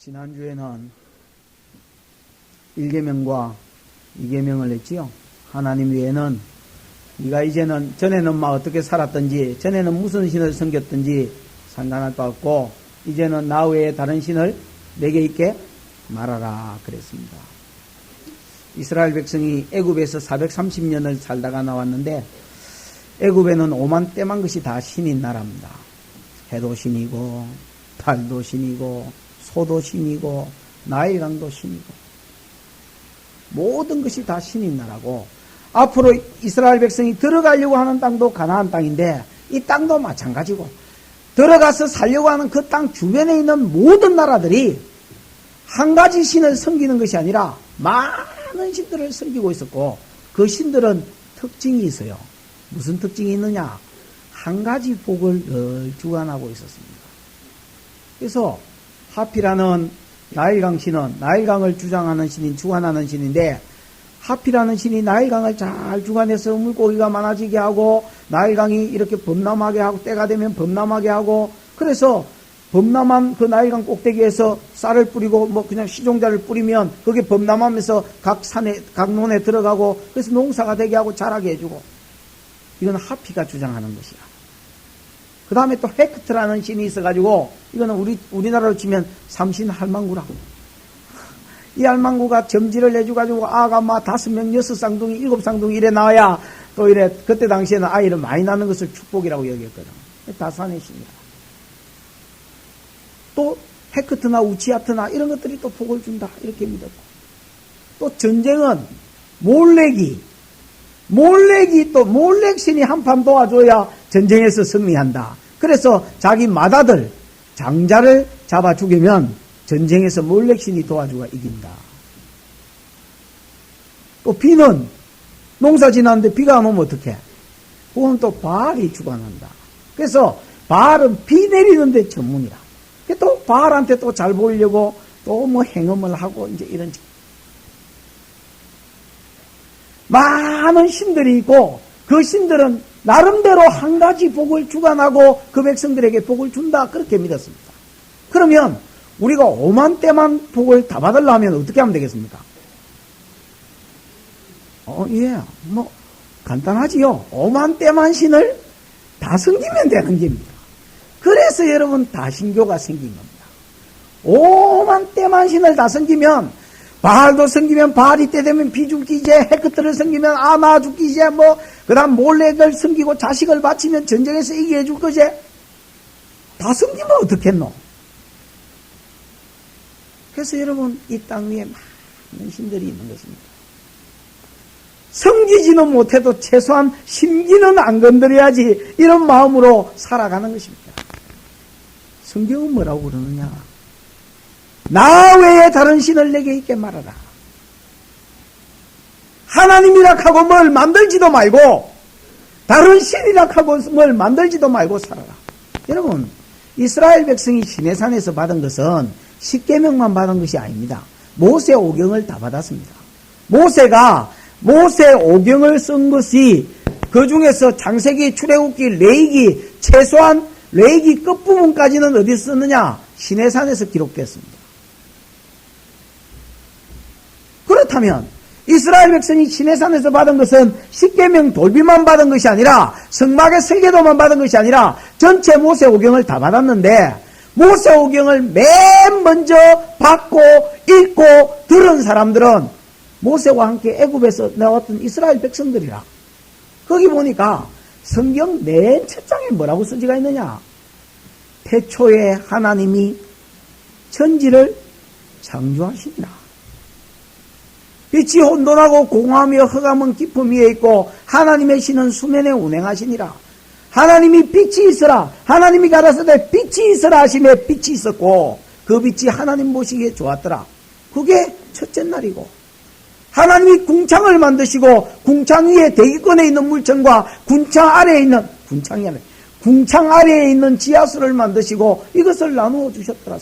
지난주에는 1계명과 2계명을 했지요. 하나님 외에는 네가 이제는 전에는 막 어떻게 살았든지 전에는 무슨 신을 섬겼든지 상관할 바 없고 이제는 나 외에 다른 신을 내게 있게 말하라 그랬습니다. 이스라엘 백성이 애굽에서 430년을 살다가 나왔는데 애굽에는 오만 때만 것이 다 신인 나라입니다. 해도 신이고 달도 신이고 소도 신이고 나일강도 신이고 모든 것이 다 신인 나라고 앞으로 이스라엘 백성이 들어가려고 하는 땅도 가나안 땅인데 이 땅도 마찬가지고 들어가서 살려고 하는 그 땅 주변에 있는 모든 나라들이 한 가지 신을 섬기는 것이 아니라 많은 신들을 섬기고 있었고 그 신들은 특징이 있어요. 무슨 특징이 있느냐? 한 가지 복을 늘 주관하고 있었습니다. 그래서 하피라는 나일강 신은 나일강을 주장하는 신인 주관하는 신인데 하피라는 신이 나일강을 잘 주관해서 물고기가 많아지게 하고 나일강이 이렇게 범람하게 하고 때가 되면 범람하게 하고 그래서 범람한 그 나일강 꼭대기에서 쌀을 뿌리고 뭐 그냥 시종자를 뿌리면 그게 범람하면서 각 산에 각 논에 들어가고 그래서 농사가 되게 하고 자라게 해주고 이건 하피가 주장하는 것이야. 그 다음에 또 헤크트라는 신이 있어가지고 이거는 우리나라로 치면 삼신 할망구라고. 이 할망구가 점지를 해줘가지고 아가 막 5명 6쌍둥이 7쌍둥이 이래 나와야 또 이래 그때 당시에는 아이를 많이 낳는 것을 축복이라고 여겼거든. 다산의 신이야. 또 헤크트나 우치아트나 이런 것들이 또 복을 준다 이렇게 믿었고 또 전쟁은 몰렉이 또 몰렉신이 한판 도와줘야 전쟁에서 승리한다. 그래서 자기 맏아들 장자를 잡아 죽이면 전쟁에서 몰렉신이 도와주가 이긴다. 또 비는 농사 지났는데 비가 안 오면 어떡해? 그건 또 바알이 주관한다. 그래서 바알은 비 내리는데 전문이라. 또 바알한테 또 잘 보이려고 또 뭐 행음을 하고 이제 이런 많은 신들이 있고 그 신들은 나름대로 한 가지 복을 주관하고 그 백성들에게 복을 준다 그렇게 믿었습니다. 그러면 우리가 5만 때만 복을 다 받으려면 어떻게 하면 되겠습니까? 뭐 간단하지요. 5만 때만 신을 다 섬기면 되는 겁니다. 그래서 여러분 다신교가 생긴 겁니다. 5만 때만 신을 다 섬기면 바알도 섬기면 바알이 때 되면 비죽기제, 헤크트를 섬기면 아마 죽기제, 그 다음 몰렉을 섬기고 자식을 바치면 전쟁에서 이기게 해줄 거지? 다 섬기면 어떻겠노? 그래서 여러분, 이 땅 위에 많은 신들이 있는 것입니다. 섬기지는 못해도 최소한 심기는 안 건드려야지, 이런 마음으로 살아가는 것입니다. 성경은 뭐라고 그러느냐? 나 외에 다른 신을 내게 있게 말하라. 하나님이라 하고 뭘 만들지도 말고 다른 신이라 하고 뭘 만들지도 말고 살아라. 여러분 이스라엘 백성이 시내산에서 받은 것은 10계명만 받은 것이 아닙니다. 모세 오경을 다 받았습니다. 모세가 모세 오경을 쓴 것이 그 중에서 창세기, 출애굽기, 레위기 최소한 레위기 끝부분까지는 어디서 썼느냐? 시내산에서 기록됐습니다. 그렇다면 이스라엘 백성이 시내산에서 받은 것은 10계명 돌비만 받은 것이 아니라 성막의 설계도만 받은 것이 아니라 전체 모세오경을 다 받았는데 모세오경을 맨 먼저 받고 읽고 들은 사람들은 모세와 함께 애굽에서 나왔던 이스라엘 백성들이라. 거기 보니까 성경 맨 첫 장에 뭐라고 쓰지가 있느냐? 태초에 하나님이 천지를 창조하시니라. 빛이 혼돈하고 공허하며 흑암은 깊음 위에 있고 하나님의 신은 수면에 운행하시니라. 하나님이 빛이 있으라. 하나님이 가라사대 빛이 있으라 하시며 빛이 있었고 그 빛이 하나님 보시기에 좋았더라. 그게 첫째 날이고 하나님이 궁창을 만드시고 궁창 위에 대기권에 있는 물천과 궁창 아래에 있는 지하수를 만드시고 이것을 나누어 주셨더라.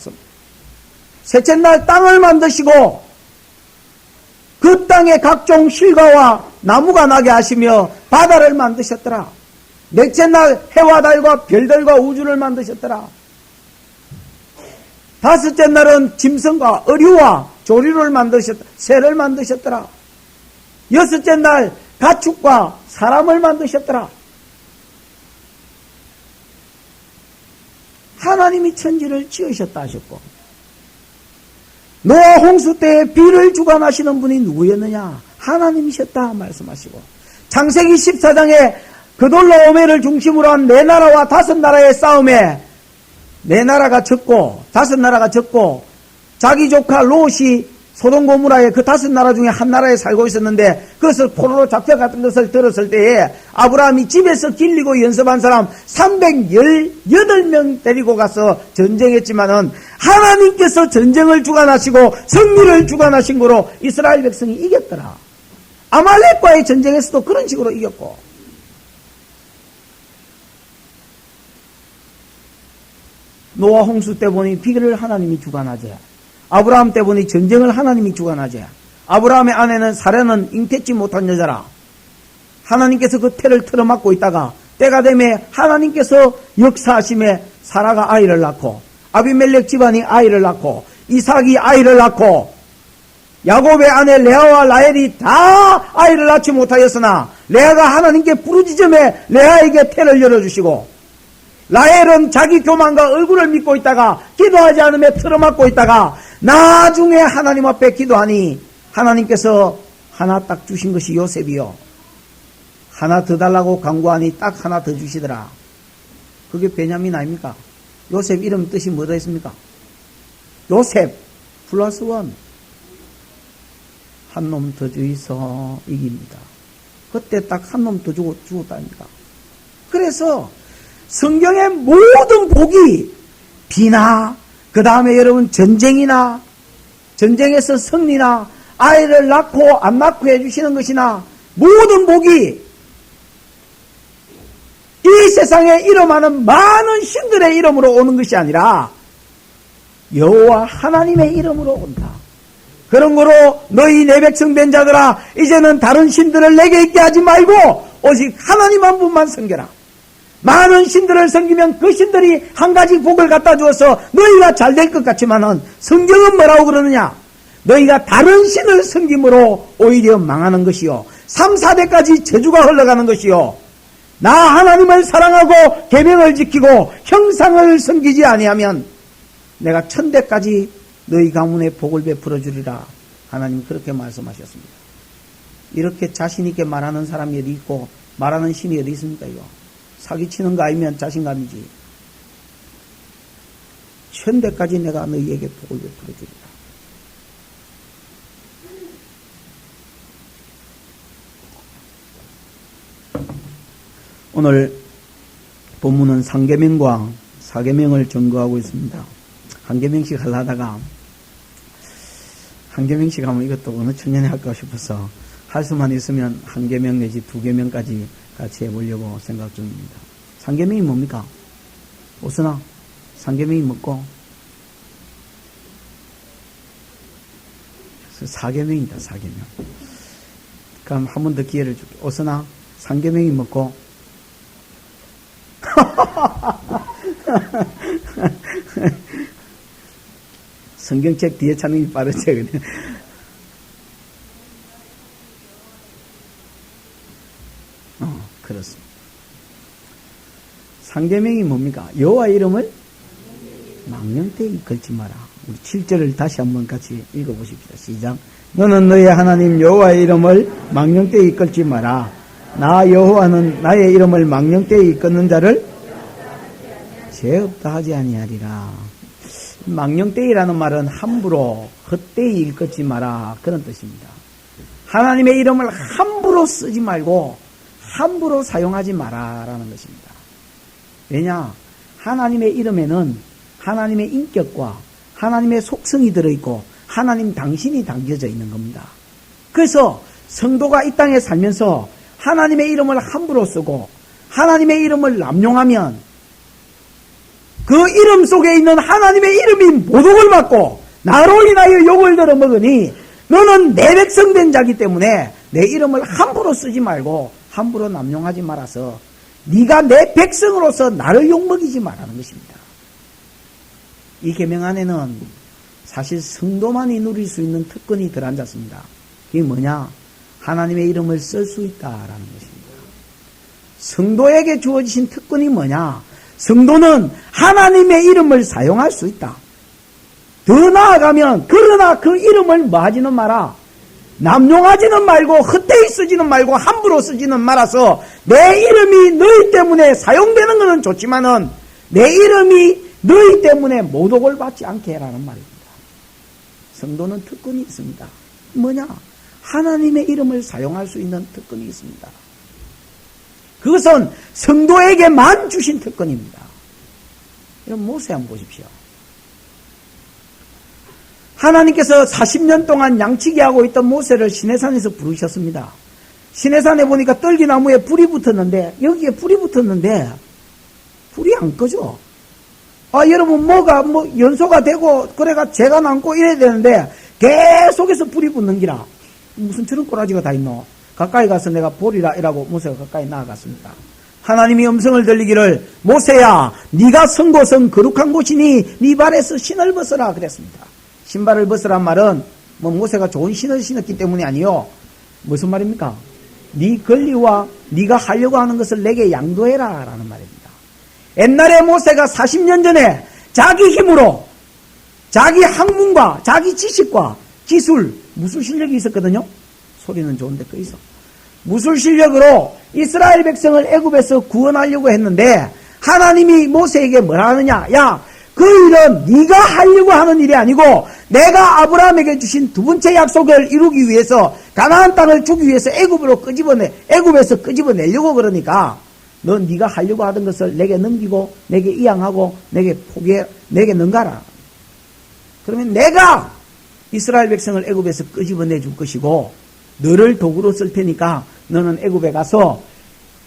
셋째 날 땅을 만드시고 그 땅에 각종 실과와 나무가 나게 하시며 바다를 만드셨더라. 넷째 날 해와 달과 별들과 우주를 만드셨더라. 다섯째 날은 짐승과 어류와 조류를 새를 만드셨더라. 여섯째 날 가축과 사람을 만드셨더라. 하나님이 천지를 지으셨다 하셨고, 노아 홍수 때에 비를 주관하시는 분이 누구였느냐? 하나님이셨다 말씀하시고, 창세기 14장에 그돌로 오멜을 중심으로 한 네 나라와 다섯 나라의 싸움에 네 나라가 졌고 다섯 나라가 졌고, 자기 조카 롯이 소돔 고모라의 그 다섯 나라 중에 한 나라에 살고 있었는데, 그것을 포로로 잡혀갔던 것을 들었을 때에 아브라함이 집에서 길리고 연습한 사람 318명 데리고 가서 전쟁했지만은 하나님께서 전쟁을 주관하시고 승리를 주관하신 거로 이스라엘 백성이 이겼더라. 아말렉과의 전쟁에서도 그런 식으로 이겼고, 노아 홍수 때 보니 비를 하나님이 주관하지, 아브라함 때 보니 전쟁을 하나님이 주관하지. 아브라함의 아내는 사라는 잉태치 못한 여자라. 하나님께서 그 태를 틀어막고 있다가 때가 되면 하나님께서 역사하심에 사라가 아이를 낳고, 아비멜렉 집안이 아이를 낳고, 이삭이 아이를 낳고, 야곱의 아내 레아와 라헬이 다 아이를 낳지 못하였으나 레아가 하나님께 부르짖음에 레아에게 태를 열어주시고, 라헬은 자기 교만과 얼굴을 믿고 있다가 기도하지 않으며 틀어막고 있다가 나중에 하나님 앞에 기도하니 하나님께서 하나 딱 주신 것이 요셉이요. 하나 더 달라고 간구하니 딱 하나 더 주시더라. 그게 베냐민 아닙니까? 요셉 이름 뜻이 뭐다 했습니까? 요셉 플러스 원. 한 놈 더 주이소 이깁니다. 그때 딱 한 놈 더 죽었다니까. 그래서 성경의 모든 복이 비나, 그 다음에 여러분 전쟁이나, 전쟁에서 승리나, 아이를 낳고 안 낳고 해주시는 것이나, 모든 복이 이 세상에 이름하는 많은 신들의 이름으로 오는 것이 아니라 여호와 하나님의 이름으로 온다. 그런 거로 너희 내 백성 된 자들아, 이제는 다른 신들을 내게 있게 하지 말고 오직 하나님 한 분만 섬겨라. 많은 신들을 섬기면 그 신들이 한 가지 복을 갖다 주어서 너희가 잘 될 것 같지만은 성경은 뭐라고 그러느냐? 너희가 다른 신을 섬김으로 오히려 망하는 것이요, 3, 4대까지 저주가 흘러가는 것이요, 나 하나님을 사랑하고 계명을 지키고 형상을 섬기지 아니하면 내가 1000대까지 너희 가문에 복을 베풀어 주리라. 하나님 그렇게 말씀하셨습니다. 이렇게 자신 있게 말하는 사람이 어디 있고 말하는 신이 어디 있습니까? 이거 사기치는 거 아니면 자신감이지. 1000대까지 내가 너희에게 복을 베풀어 주리라. 오늘 본문은 상계명과 사계명을 전거하고 있습니다. 한 계명씩 하려다가 한 계명씩 하면 이것도 어느 청년에 할까 싶어서 할 수만 있으면 한 계명 내지 2계명까지 같이 해보려고 생각 중입니다. 3계명이 뭡니까? 오스나 3계명이 뭐고? 4계명이다. 4계명. 그럼 한 번 더 기회를 줄게. 오스나 3계명이 뭐고? 성경책 뒤에 찾는 게 빠르지, 그냥. 그렇습니다. 상계명이 뭡니까? 여호와 이름을 망령되이 걸지 마라. 우리 7절을 다시 한번 같이 읽어보십시다. 시작. 너는 너의 하나님 여호와의 이름을 망령되이 걸지 마라. 나 여호와는 나의 이름을 망령되이 끊는 자를 죄 없다 하지 아니하리라. 망령되이라는 말은 함부로 헛되이 일컫지 마라, 그런 뜻입니다. 하나님의 이름을 함부로 쓰지 말고 함부로 사용하지 마라라는 것입니다. 왜냐? 하나님의 이름에는 하나님의 인격과 하나님의 속성이 들어있고 하나님 당신이 담겨져 있는 겁니다. 그래서 성도가 이 땅에 살면서 하나님의 이름을 함부로 쓰고 하나님의 이름을 남용하면 그 이름 속에 있는 하나님의 이름이 모독을 받고 나로 인하여 욕을 들어 먹으니 너는 내 백성 된 자기 때문에 내 이름을 함부로 쓰지 말고 함부로 남용하지 말아서 네가 내 백성으로서 나를 욕먹이지 말라는 것입니다. 이 계명 안에는 사실 성도만이 누릴 수 있는 특권이 들어앉았습니다. 그게 뭐냐? 하나님의 이름을 쓸 수 있다라는 것입니다. 성도에게 주어지신 특권이 뭐냐? 성도는 하나님의 이름을 사용할 수 있다. 더 나아가면 그러나 그 이름을 뭐하지는 마라. 남용하지는 말고 헛되이 쓰지는 말고 함부로 쓰지는 말아서 내 이름이 너희 때문에 사용되는 것은 좋지만은 내 이름이 너희 때문에 모독을 받지 않게 해라는 말입니다. 성도는 특권이 있습니다. 뭐냐? 하나님의 이름을 사용할 수 있는 특권이 있습니다. 그것은 성도에게만 주신 특권입니다. 여러분 모세 한번 보십시오. 하나님께서 40년 동안 양치기 하고 있던 모세를 시내산에서 부르셨습니다. 시내산에 보니까 떨기나무에 불이 붙었는데 여기에 불이 붙었는데 불이 안 꺼져. 여러분 연소가 되고 그래가 재가 남고 이래야 되는데 계속해서 불이 붙는 기라. 무슨 저런 꼬라지가 다 있노. 가까이 가서 내가 보리라 이라고 모세가 가까이 나아갔습니다. 하나님이 음성을 들리기를 모세야 네가 선 곳은 거룩한 곳이니 네 발에서 신을 벗어라 그랬습니다. 신발을 벗으란 말은 모세가 좋은 신을 신었기 때문이 아니요. 무슨 말입니까? 네 권리와 네가 하려고 하는 것을 내게 양도해라 라는 말입니다. 옛날에 모세가 40년 전에 자기 힘으로 자기 학문과 자기 지식과 기술 무술 실력이 있었거든요. 소리는 좋은데 또 있어. 무술 실력으로 이스라엘 백성을 애굽에서 구원하려고 했는데 하나님이 모세에게 뭐라 하느냐? 야, 그 일은 네가 하려고 하는 일이 아니고 내가 아브라함에게 주신 두 번째 약속을 이루기 위해서 가나안 땅을 주기 위해서 애굽에서 끄집어내려고 그러니까 넌 네가 하려고 하던 것을 내게 넘기고 내게 이양하고 내게 넘가라. 그러면 내가 이스라엘 백성을 애굽에서 끄집어내 줄 것이고 너를 도구로 쓸 테니까 너는 애굽에 가서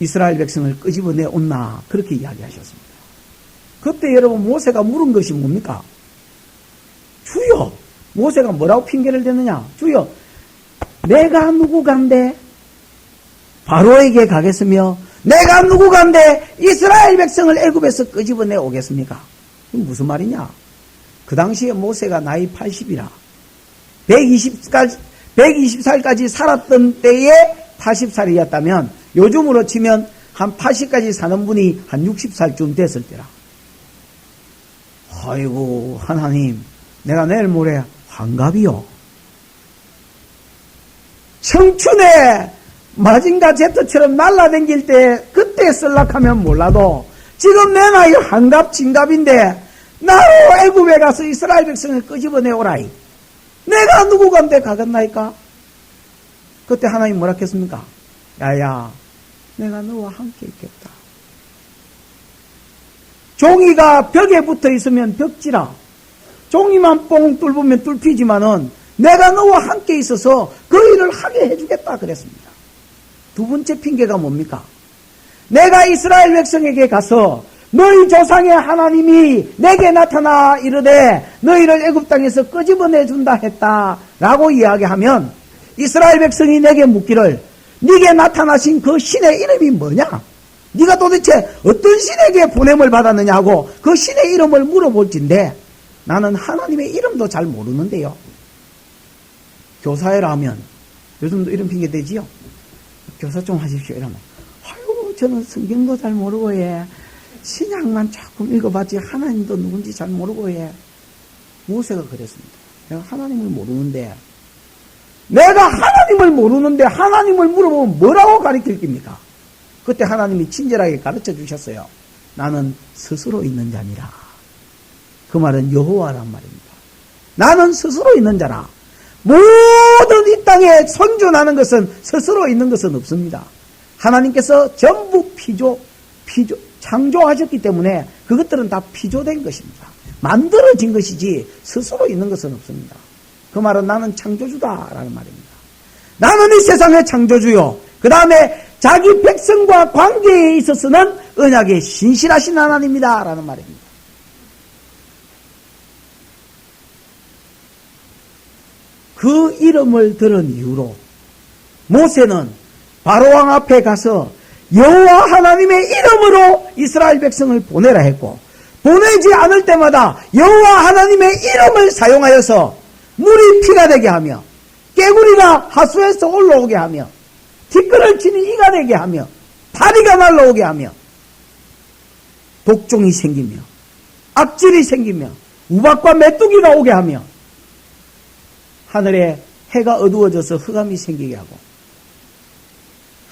이스라엘 백성을 끄집어내 온나 그렇게 이야기하셨습니다. 그때 여러분 모세가 물은 것이 뭡니까? 주여, 모세가 뭐라고 핑계를 대느냐? 주여, 내가 누구간데 바로에게 가겠으며 내가 누구간데 이스라엘 백성을 애굽에서 끄집어내 오겠습니까? 이건 무슨 말이냐? 그 당시에 모세가 나이 80이라 120살까지 살았던 때에 80살이었다면 요즘으로 치면 한 80까지 사는 분이 한 60살쯤 됐을 때라. 아이고 하나님, 내가 내일 모레 환갑이요. 청춘에 마징가 제트처럼 날라다닐 때 그때 쓸락하면 몰라도 지금 내 나이 환갑 진갑인데 나로 애굽에 가서 이스라엘 백성을 끄집어내오라이. 내가 누구간데 가겠나이까? 그때 하나님 뭐라 했습니까? 야야, 내가 너와 함께 있겠다. 종이가 벽에 붙어 있으면 벽지라. 종이만 뽕 뚫으면 뚫히지만은 내가 너와 함께 있어서 그 일을 하게 해주겠다 그랬습니다. 두 번째 핑계가 뭡니까? 내가 이스라엘 백성에게 가서 너희 조상의 하나님이 내게 나타나 이르되 너희를 애굽 땅에서 끄집어내 준다 했다 라고 이야기하면 이스라엘 백성이 내게 묻기를 네게 나타나신 그 신의 이름이 뭐냐? 네가 도대체 어떤 신에게 보냄을 받았느냐 하고 그 신의 이름을 물어볼진데 나는 하나님의 이름도 잘 모르는데요. 교사회라 하면 요즘도 이런 핑계 대지요. 교사 좀 하십시오 이러면 아유 저는 성경도 잘 모르고 신약만 조금 읽어봤지 하나님도 누군지 잘 모르고 모세가 그랬습니다. 내가 하나님을 모르는데 하나님을 물어보면 뭐라고 가르칠 겁니까? 그때 하나님이 친절하게 가르쳐 주셨어요. 나는 스스로 있는 자니라. 그 말은 여호와란 말입니다. 나는 스스로 있는 자라. 모든 이 땅에 선존하는 것은 스스로 있는 것은 없습니다. 하나님께서 전부 창조하셨기 때문에 그것들은 다 피조된 것입니다. 만들어진 것이지 스스로 있는 것은 없습니다. 그 말은 나는 창조주다라는 말입니다. 나는 이 세상의 창조주요. 그 다음에 자기 백성과 관계에 있어서는 언약에 신실하신 하나님입니다 라는 말입니다. 그 이름을 들은 이후로 모세는 바로왕 앞에 가서 여호와 하나님의 이름으로 이스라엘 백성을 보내라 했고 보내지 않을 때마다 여호와 하나님의 이름을 사용하여서 물이 피가 되게 하며 깨구리가 하수에서 올라오게 하며 티끌을 치는 이가 되게 하며 다리가 날라오게 하며 독종이 생기며 악질이 생기며 우박과 메뚜기가 오게 하며 하늘에 해가 어두워져서 흑암이 생기게 하고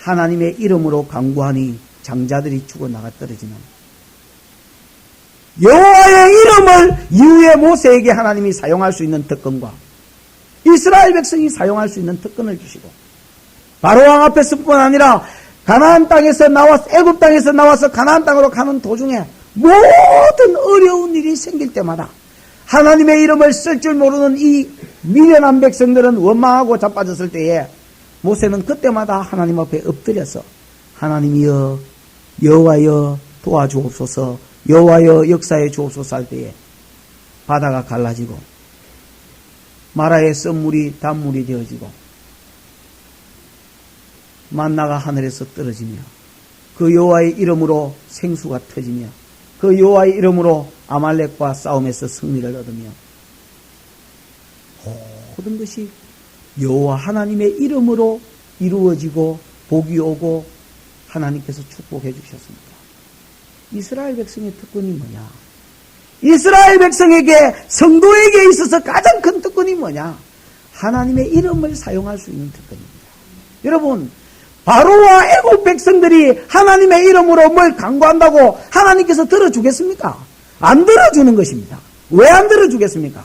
하나님의 이름으로 간구하니 장자들이 죽어나가 떨어지는 여호와의 이름을 이후에 모세에게 하나님이 사용할 수 있는 특권과 이스라엘 백성이 사용할 수 있는 특권을 주시고 바로왕 앞에서뿐 아니라 가나안 땅에서 나와서 애굽 땅에서 나와서 가나안 땅으로 가는 도중에 모든 어려운 일이 생길 때마다 하나님의 이름을 쓸 줄 모르는 이 미련한 백성들은 원망하고 자빠졌을 때에 모세는 그때마다 하나님 앞에 엎드려서 하나님이여 여호와여 도와주옵소서 여호와여 역사해 주옵소서 할 때에 바다가 갈라지고 마라의 썬물이 단물이 되어지고 만나가 하늘에서 떨어지며 그 여호와의 이름으로 생수가 터지며 그 여호와의 이름으로 아말렉과 싸움에서 승리를 얻으며 모든 것이 여호와 하나님의 이름으로 이루어지고 복이 오고 하나님께서 축복해 주셨습니다. 이스라엘 백성의 특권이 뭐냐? 이스라엘 백성에게 성도에게 있어서 가장 큰 특권이 뭐냐? 하나님의 이름을 사용할 수 있는 특권입니다. 여러분 바로와 애굽 백성들이 하나님의 이름으로 뭘 간구한다고 하나님께서 들어주겠습니까? 안 들어주는 것입니다. 왜 안 들어주겠습니까?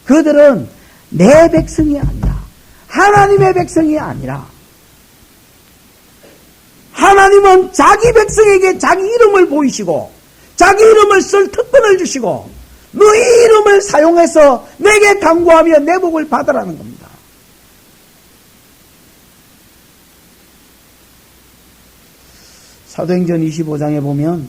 그들은 내 백성이 아니라 하나님의 백성이 아니라 하나님은 자기 백성에게 자기 이름을 보이시고 자기 이름을 쓸 특권을 주시고 너희 이름을 사용해서 내게 간구하며 내 복을 받으라는 겁니다. 사도행전 25장에 보면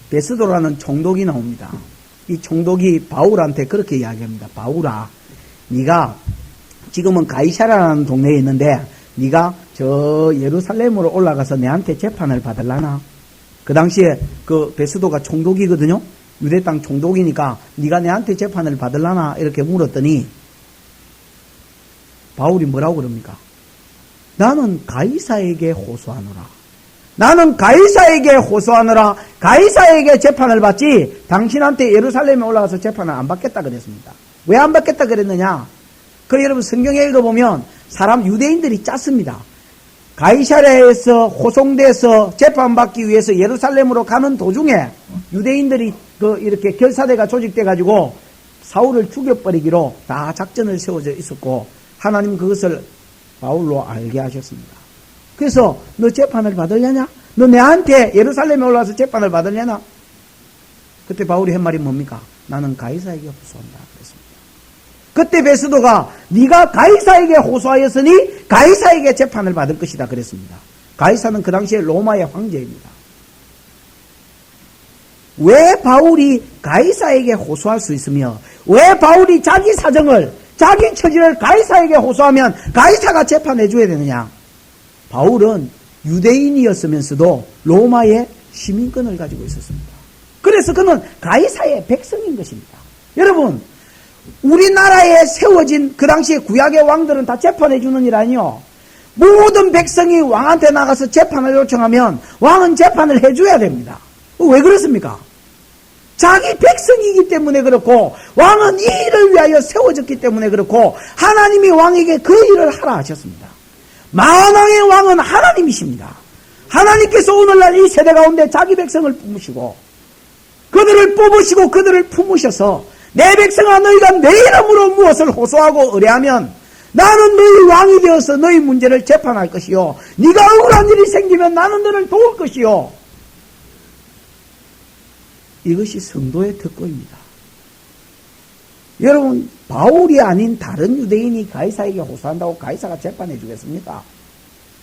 베스도라는 총독이 나옵니다. 이 총독이 바울한테 그렇게 이야기합니다. 바울아, 네가 지금은 가이사라는 동네에 있는데 네가 저 예루살렘으로 올라가서 내한테 재판을 받으려나? 그 당시에 그 베스도가 총독이거든요. 유대 땅 총독이니까 네가 내한테 재판을 받으려나? 이렇게 물었더니 바울이 뭐라고 그럽니까? 나는 가이사에게 호소하노라. 나는 가이사에게 호소하노라. 가이사에게 재판을 받지 당신한테 예루살렘에 올라가서 재판을 안 받겠다 그랬습니다. 왜 안 받겠다 그랬느냐? 그 여러분 성경에 읽어보면 사람 유대인들이 짰습니다. 가이사랴에서 호송돼서 재판받기 위해서 예루살렘으로 가는 도중에 유대인들이 이렇게 결사대가 조직돼 가지고 사울을 죽여버리기로 다 작전을 세워져 있었고 하나님 그것을 바울로 알게 하셨습니다. 그래서 너 재판을 받으려냐? 너 내한테 예루살렘에 올라와서 재판을 받으려나? 그때 바울이 한 말이 뭡니까? 나는 가이사에게 호소한다 그랬습니다. 그때 베스도가 네가 가이사에게 호소하였으니 가이사에게 재판을 받을 것이다 그랬습니다. 가이사는 그 당시에 로마의 황제입니다. 왜 바울이 가이사에게 호소할 수 있으며 왜 바울이 자기 사정을 자기 처지를 가이사에게 호소하면 가이사가 재판해 줘야 되느냐? 바울은 유대인이었으면서도 로마의 시민권을 가지고 있었습니다. 그래서 그는 가이사의 백성인 것입니다. 여러분 우리나라에 세워진 그 당시에 구약의 왕들은 다 재판해 주는 일 아니요. 모든 백성이 왕한테 나가서 재판을 요청하면 왕은 재판을 해줘야 됩니다. 왜 그렇습니까? 자기 백성이기 때문에 그렇고 왕은 이 일을 위하여 세워졌기 때문에 그렇고 하나님이 왕에게 그 일을 하라 하셨습니다. 만왕의 왕은 하나님이십니다. 하나님께서 오늘날 이 세대 가운데 자기 백성을 품으시고 그들을 뽑으시고 그들을 품으셔서 내 백성아 너희가 내 이름으로 무엇을 호소하고 의뢰하면 나는 너희 왕이 되어서 너희 문제를 재판할 것이요 네가 억울한 일이 생기면 나는 너를 도울 것이요. 이것이 성도의 특권입니다. 여러분 바울이 아닌 다른 유대인이 가이사에게 호소한다고 가이사가 재판해 주겠습니까?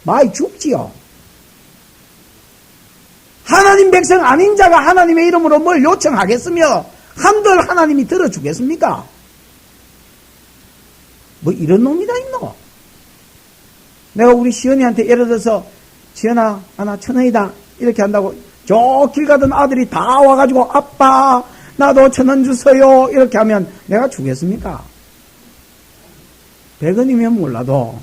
많이 죽지요. 하나님 백성 아닌 자가 하나님의 이름으로 뭘 요청하겠으며 한들 하나님이 들어주겠습니까? 뭐 이런 놈이 다 있노? 내가 우리 시연이한테 예를 들어서 지연아, 나 1,000원이다. 이렇게 한다고 저 길 가던 아들이 다 와가지고 아빠 나도 1,000원 주세요. 이렇게 하면 내가 주겠습니까? 100원이면 몰라도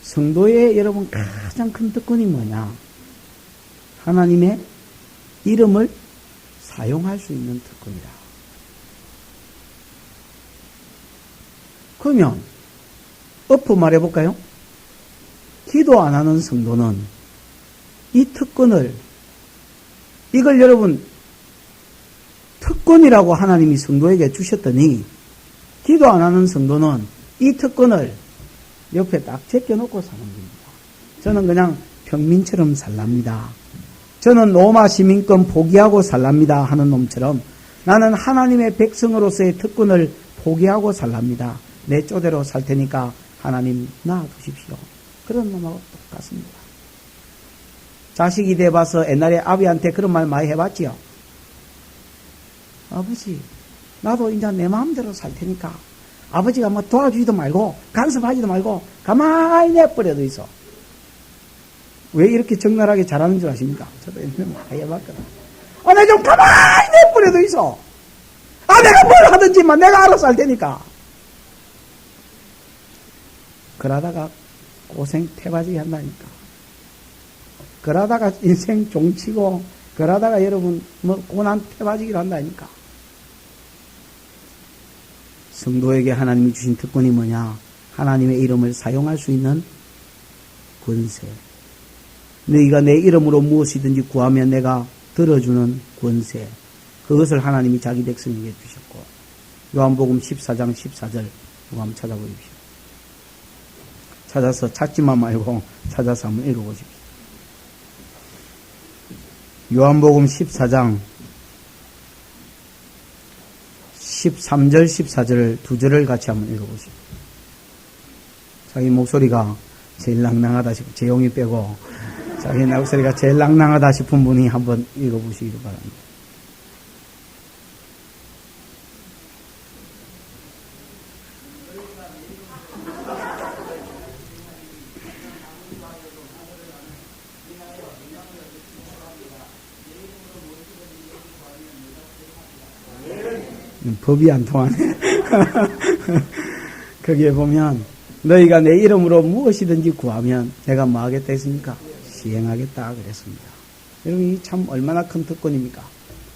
성도의 여러분 가장 큰 특권이 뭐냐? 하나님의 이름을 사용할 수 있는 특권이다. 그러면 엎어 말해볼까요? 기도 안 하는 성도는 이 특권을, 이걸 여러분 특권이라고 하나님이 성도에게 주셨더니 기도 안 하는 성도는 이 특권을 옆에 딱 제껴놓고 사는 겁니다. 저는 그냥 평민처럼 살랍니다. 저는 로마 시민권 포기하고 살랍니다 하는 놈처럼 나는 하나님의 백성으로서의 특권을 포기하고 살랍니다. 내 쪼대로 살 테니까 하나님 놔두십시오. 그런 놈하고 똑같습니다. 자식이 돼봐서 옛날에 아비한테 그런 말 많이 해봤지요. 아버지, 나도 이제 내 마음대로 살 테니까 아버지가 뭐 도와주지도 말고 간섭하지도 말고 가만히 내버려도 있어. 왜 이렇게 적나라하게 잘하는 줄 아십니까? 저도 옛날에 많이 해봤거든. 내 좀 가만히 내버려도 있어. 내가 뭘 하든지만 내가 알아서 할 테니까. 그러다가 고생 태바지기 한다니까. 그러다가 인생 종치고 그러다가 여러분 뭐 고난 태바지기를 한다니까. 성도에게 하나님이 주신 특권이 뭐냐? 하나님의 이름을 사용할 수 있는 권세. 너희가 내 이름으로 무엇이든지 구하면 내가 들어주는 권세. 그것을 하나님이 자기 백성에게 주셨고, 요한복음 14장 14절 누가 한번 찾아보십시오. 찾아서 찾지만 말고 찾아서 한번 읽어보십시오. 요한복음 14장 13절 14절 두 절을 같이 한번 읽어보십시오. 자기 목소리가 제일 낭낭하다 싶은, 재용이 빼고 자기 목소리가 제일 낭낭하다 싶은 분이 한번 읽어보시기를 바랍니다. 법이 안 통하네. 거기에 보면 너희가 내 이름으로 무엇이든지 구하면 내가 뭐 하겠다 했습니까? 시행하겠다 그랬습니다. 여러분, 이 참 얼마나 큰 특권입니까?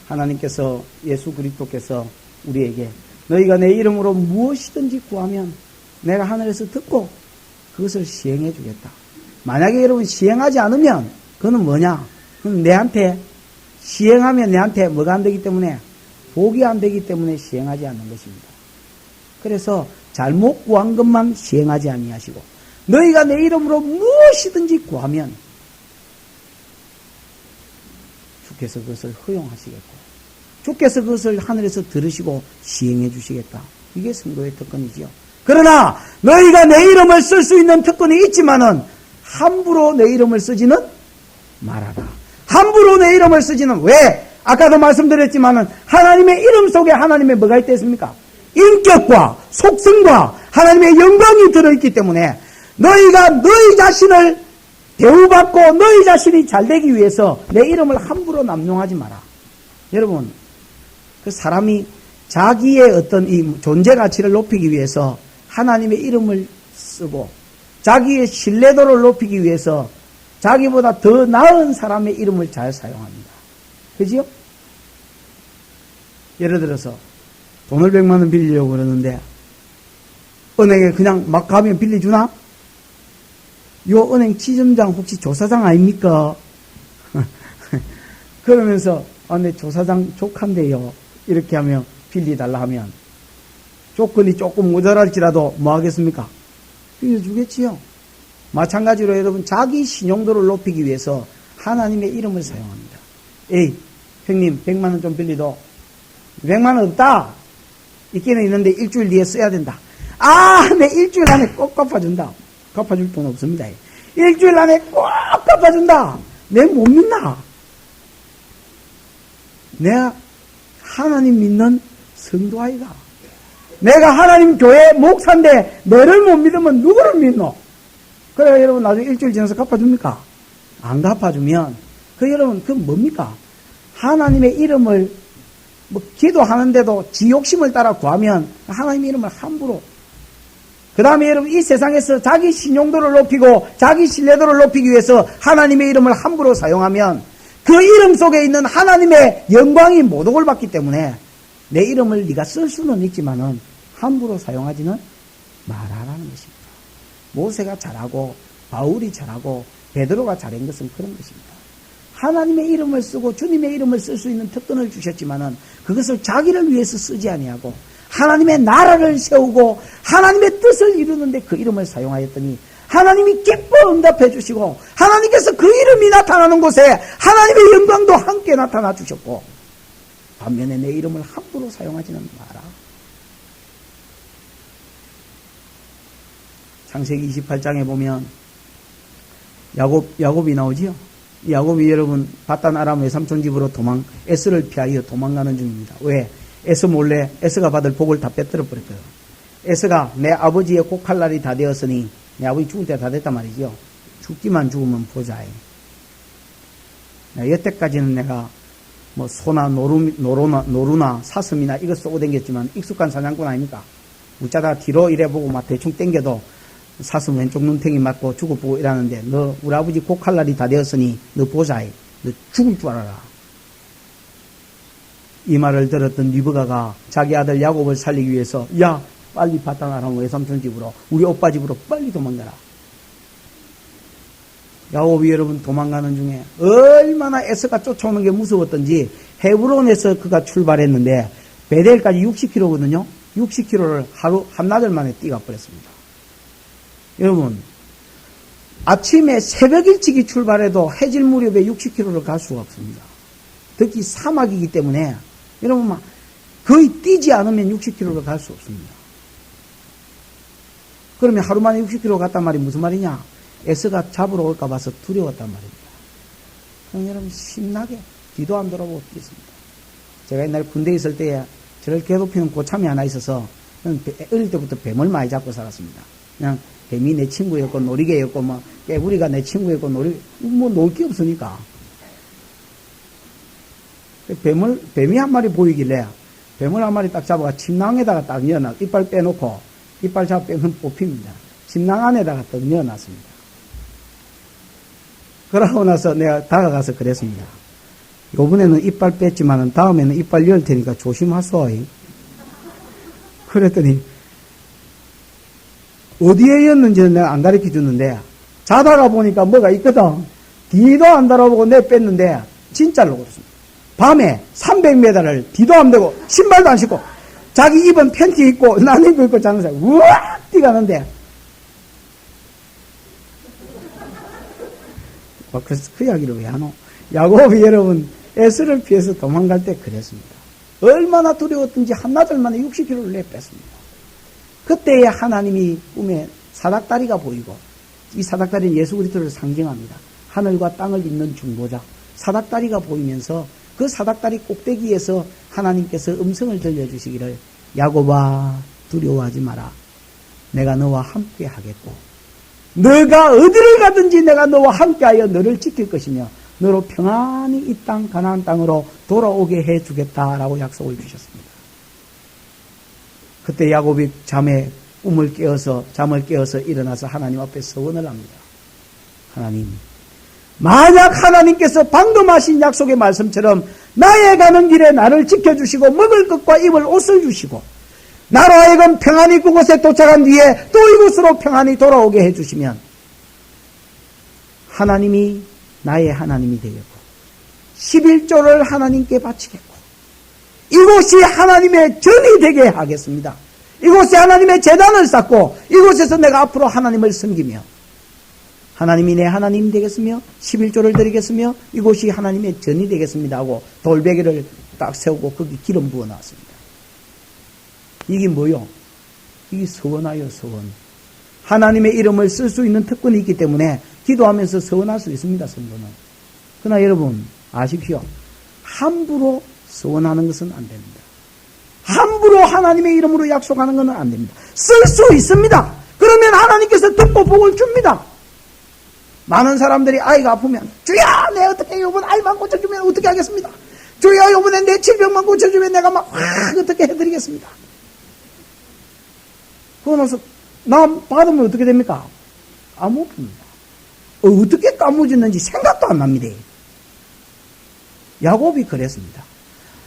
하나님께서, 예수 그리스도께서 우리에게 너희가 내 이름으로 무엇이든지 구하면 내가 하늘에서 듣고 그것을 시행해 주겠다. 만약에 여러분 시행하지 않으면 그거는 뭐냐? 그건 내한테 시행하면 내한테 뭐가 안 되기 때문에, 복이 안 되기 때문에 시행하지 않는 것입니다. 그래서 잘못 구한 것만 시행하지 아니하시고 너희가 내 이름으로 무엇이든지 구하면 주께서 그것을 허용하시겠고 주께서 그것을 하늘에서 들으시고 시행해 주시겠다. 이게 성도의 특권이지요. 그러나 너희가 내 이름을 쓸 수 있는 특권이 있지만은 함부로 내 이름을 쓰지는 말아라. 함부로 내 이름을 쓰지는, 왜? 아까도 말씀드렸지만은 하나님의 이름 속에 하나님의 뭐가 있다 했습니까? 인격과 속성과 하나님의 영광이 들어있기 때문에 너희가 너희 자신을 대우받고 너희 자신이 잘되기 위해서 내 이름을 함부로 남용하지 마라. 여러분, 그 사람이 자기의 어떤 이 존재 가치를 높이기 위해서 하나님의 이름을 쓰고 자기의 신뢰도를 높이기 위해서 자기보다 더 나은 사람의 이름을 잘 사용합니다. 그지요? 예를 들어서 돈을 100만 원 빌리려고 그러는데 은행에 그냥 막 가면 빌려주나? 요 은행 지점장 혹시 조사장 아닙니까? 그러면서 내 조사장 조카인데요. 이렇게 하면 빌리달라 하면 조건이 조금 모자랄지라도 뭐 하겠습니까? 빌려주겠지요. 마찬가지로 여러분, 자기 신용도를 높이기 위해서 하나님의 이름을 사용합니다. 에이, 형님 100만 원 좀 빌리도. 100만 원 없다. 있기는 있는데 일주일 뒤에 써야 된다. 내 일주일 안에 꼭 갚아준다. 갚아줄 돈 없습니다. 일주일 안에 꼭 갚아준다. 내 못 믿나? 내가 하나님 믿는 성도 아이가. 내가 하나님 교회 목사인데 너를 못 믿으면 누구를 믿노? 그래 여러분 나중에 일주일 지나서 갚아줍니까? 안 갚아주면 여러분 그 뭡니까? 하나님의 이름을 기도하는데도 지 욕심을 따라 구하면 하나님의 이름을 함부로 그 다음에 여러분 이 세상에서 자기 신용도를 높이고 자기 신뢰도를 높이기 위해서 하나님의 이름을 함부로 사용하면 그 이름 속에 있는 하나님의 영광이 모독을 받기 때문에 내 이름을 네가 쓸 수는 있지만은 함부로 사용하지는 말아라는 것입니다. 모세가 잘하고 바울이 잘하고 베드로가 잘한 것은 그런 것입니다. 하나님의 이름을 쓰고 주님의 이름을 쓸 수 있는 특권을 주셨지만은 그것을 자기를 위해서 쓰지 아니하고 하나님의 나라를 세우고 하나님의 뜻을 이루는데 그 이름을 사용하였더니 하나님이 기뻐 응답해 주시고 하나님께서 그 이름이 나타나는 곳에 하나님의 영광도 함께 나타나 주셨고 반면에 내 이름을 함부로 사용하지는 마라. 창세기 28장에 보면 야곱이 나오지요. 야곱이 여러분 바단 아람 외삼촌 집으로 에스를 피하여 도망가는 중입니다. 왜? 에스 몰래 에스가 받을 복을 다 빼뜨려 버렸거든. 에스가 내 아버지의 고칼날이 다 되었으니 내 아버지 죽을 때 다 됐단 말이죠. 죽기만 죽으면 보자. 여태까지는 내가 소나 노루나 사슴이나 이거 쏘고 댕겼지만 익숙한 사냥꾼 아닙니까? 웃자다 뒤로 이래보고 막 대충 땡겨도 사슴 왼쪽 눈탱이 맞고 죽어보고 이러는데 너 우리 아버지 고칼날이 다 되었으니 너 보자. 너 죽을 줄 알아라. 이 말을 들었던 리브가가 자기 아들 야곱을 살리기 위해서 야 빨리 바단 아람 외삼촌 집으로 우리 오빠 집으로 빨리 도망가라. 야곱이 여러분 도망가는 중에 얼마나 에스가 쫓아오는 게 무서웠던지 헤브론에서 그가 출발했는데 베델까지 60km거든요. 60km를 한나절 만에 뛰가 버렸습니다. 여러분 아침에 새벽 일찍이 출발해도 해질 무렵에 60km를 갈 수가 없습니다. 특히 사막이기 때문에 여러분 거의 뛰지 않으면 60km를 갈 수 없습니다. 그러면 하루 만에 60km 갔단 말이 무슨 말이냐? 에스가 잡으러 올까 봐서 두려웠단 말입니다. 그럼 여러분 신나게 뒤도 안 돌아보고 뛰었습니다. 제가 옛날 군대에 있을 때에 저를 괴롭히는 고참이 하나 있어서 어릴 때부터 뱀을 많이 잡고 살았습니다. 그냥 뱀이 내 친구였고 놀이개였고 깨구리가 내 친구였고 놀 게 없으니까 뱀이 한 마리 보이길래 뱀을 한 마리 딱 잡아가 침낭에다가 딱 넣어놔. 이빨 빼놓고 이빨 잡아 빼면 뽑힙니다. 침낭 안에다가 딱 넣어놨습니다. 그러고 나서 내가 다가가서 그랬습니다. 요번에는 이빨 뺐지만은 다음에는 이빨 열 테니까 조심하소. 그랬더니 어디에 였는지는 내가 안 가르쳐 줬는데 자다가 보니까 뭐가 있거든. 뒤도 안 돌아보고 내 뺐는데 진짜로 그렇습니다. 밤에 300m를 뒤도 안 되고 신발도 안 신고 자기 입은 팬티 입고 나는 이거 입고 자는 사람 우악 뛰가는데 그래서 그 이야기를 왜 하노? 야곱이 여러분 에스를 피해서 도망갈 때 그랬습니다. 얼마나 두려웠던지 한나절 만에 60km를 내뺐습니다. 그때에 하나님이 꿈에 사닥다리가 보이고 이 사닥다리는 예수 그리스도를 상징합니다. 하늘과 땅을 잇는 중보자 사닥다리가 보이면서 그 사닥다리 꼭대기에서 하나님께서 음성을 들려주시기를 야곱아 두려워하지 마라. 내가 너와 함께 하겠고 너가 어디를 가든지 내가 너와 함께하여 너를 지킬 것이며 너로 평안히 이 땅 가나안 땅으로 돌아오게 해주겠다라고 약속을 주셨습니다. 그때 야곱이 잠을 깨어서 일어나서 하나님 앞에 서원을 합니다. 하나님, 만약 하나님께서 방금 하신 약속의 말씀처럼 나의 가는 길에 나를 지켜주시고 먹을 것과 입을 옷을 주시고 나로 하여금 평안히 그곳에 도착한 뒤에 또 이곳으로 평안히 돌아오게 해주시면 하나님이 나의 하나님이 되겠고 11조를 하나님께 바치겠고 이곳이 하나님의 전이 되게 하겠습니다. 이곳에 하나님의 제단을 쌓고 이곳에서 내가 앞으로 하나님을 섬기며 하나님이 내 하나님 되겠으며 11조를 드리겠으며 이곳이 하나님의 전이 되겠습니다 하고 돌베개를 딱 세우고 거기 기름 부어 놨습니다. 이게 뭐요? 이게 서원하여 서원. 하나님의 이름을 쓸 수 있는 특권이 있기 때문에 기도하면서 서원할 수 있습니다. 성도는. 그러나 여러분 아십시오. 함부로 서원하는 것은 안 됩니다. 함부로 하나님의 이름으로 약속하는 것은 안 됩니다. 쓸 수 있습니다. 그러면 하나님께서 듣고 복을 줍니다. 많은 사람들이 아이가 아프면 주여 내 어떻게 이번 아이만 고쳐주면 어떻게 하겠습니다. 주여 이번에 내 질병만 고쳐주면 내가 막 어떻게 해드리겠습니다. 그거 나서 나 받으면 어떻게 됩니까? 까무집니다. 어떻게 까무졌는지 생각도 안 납니다. 야곱이 그랬습니다.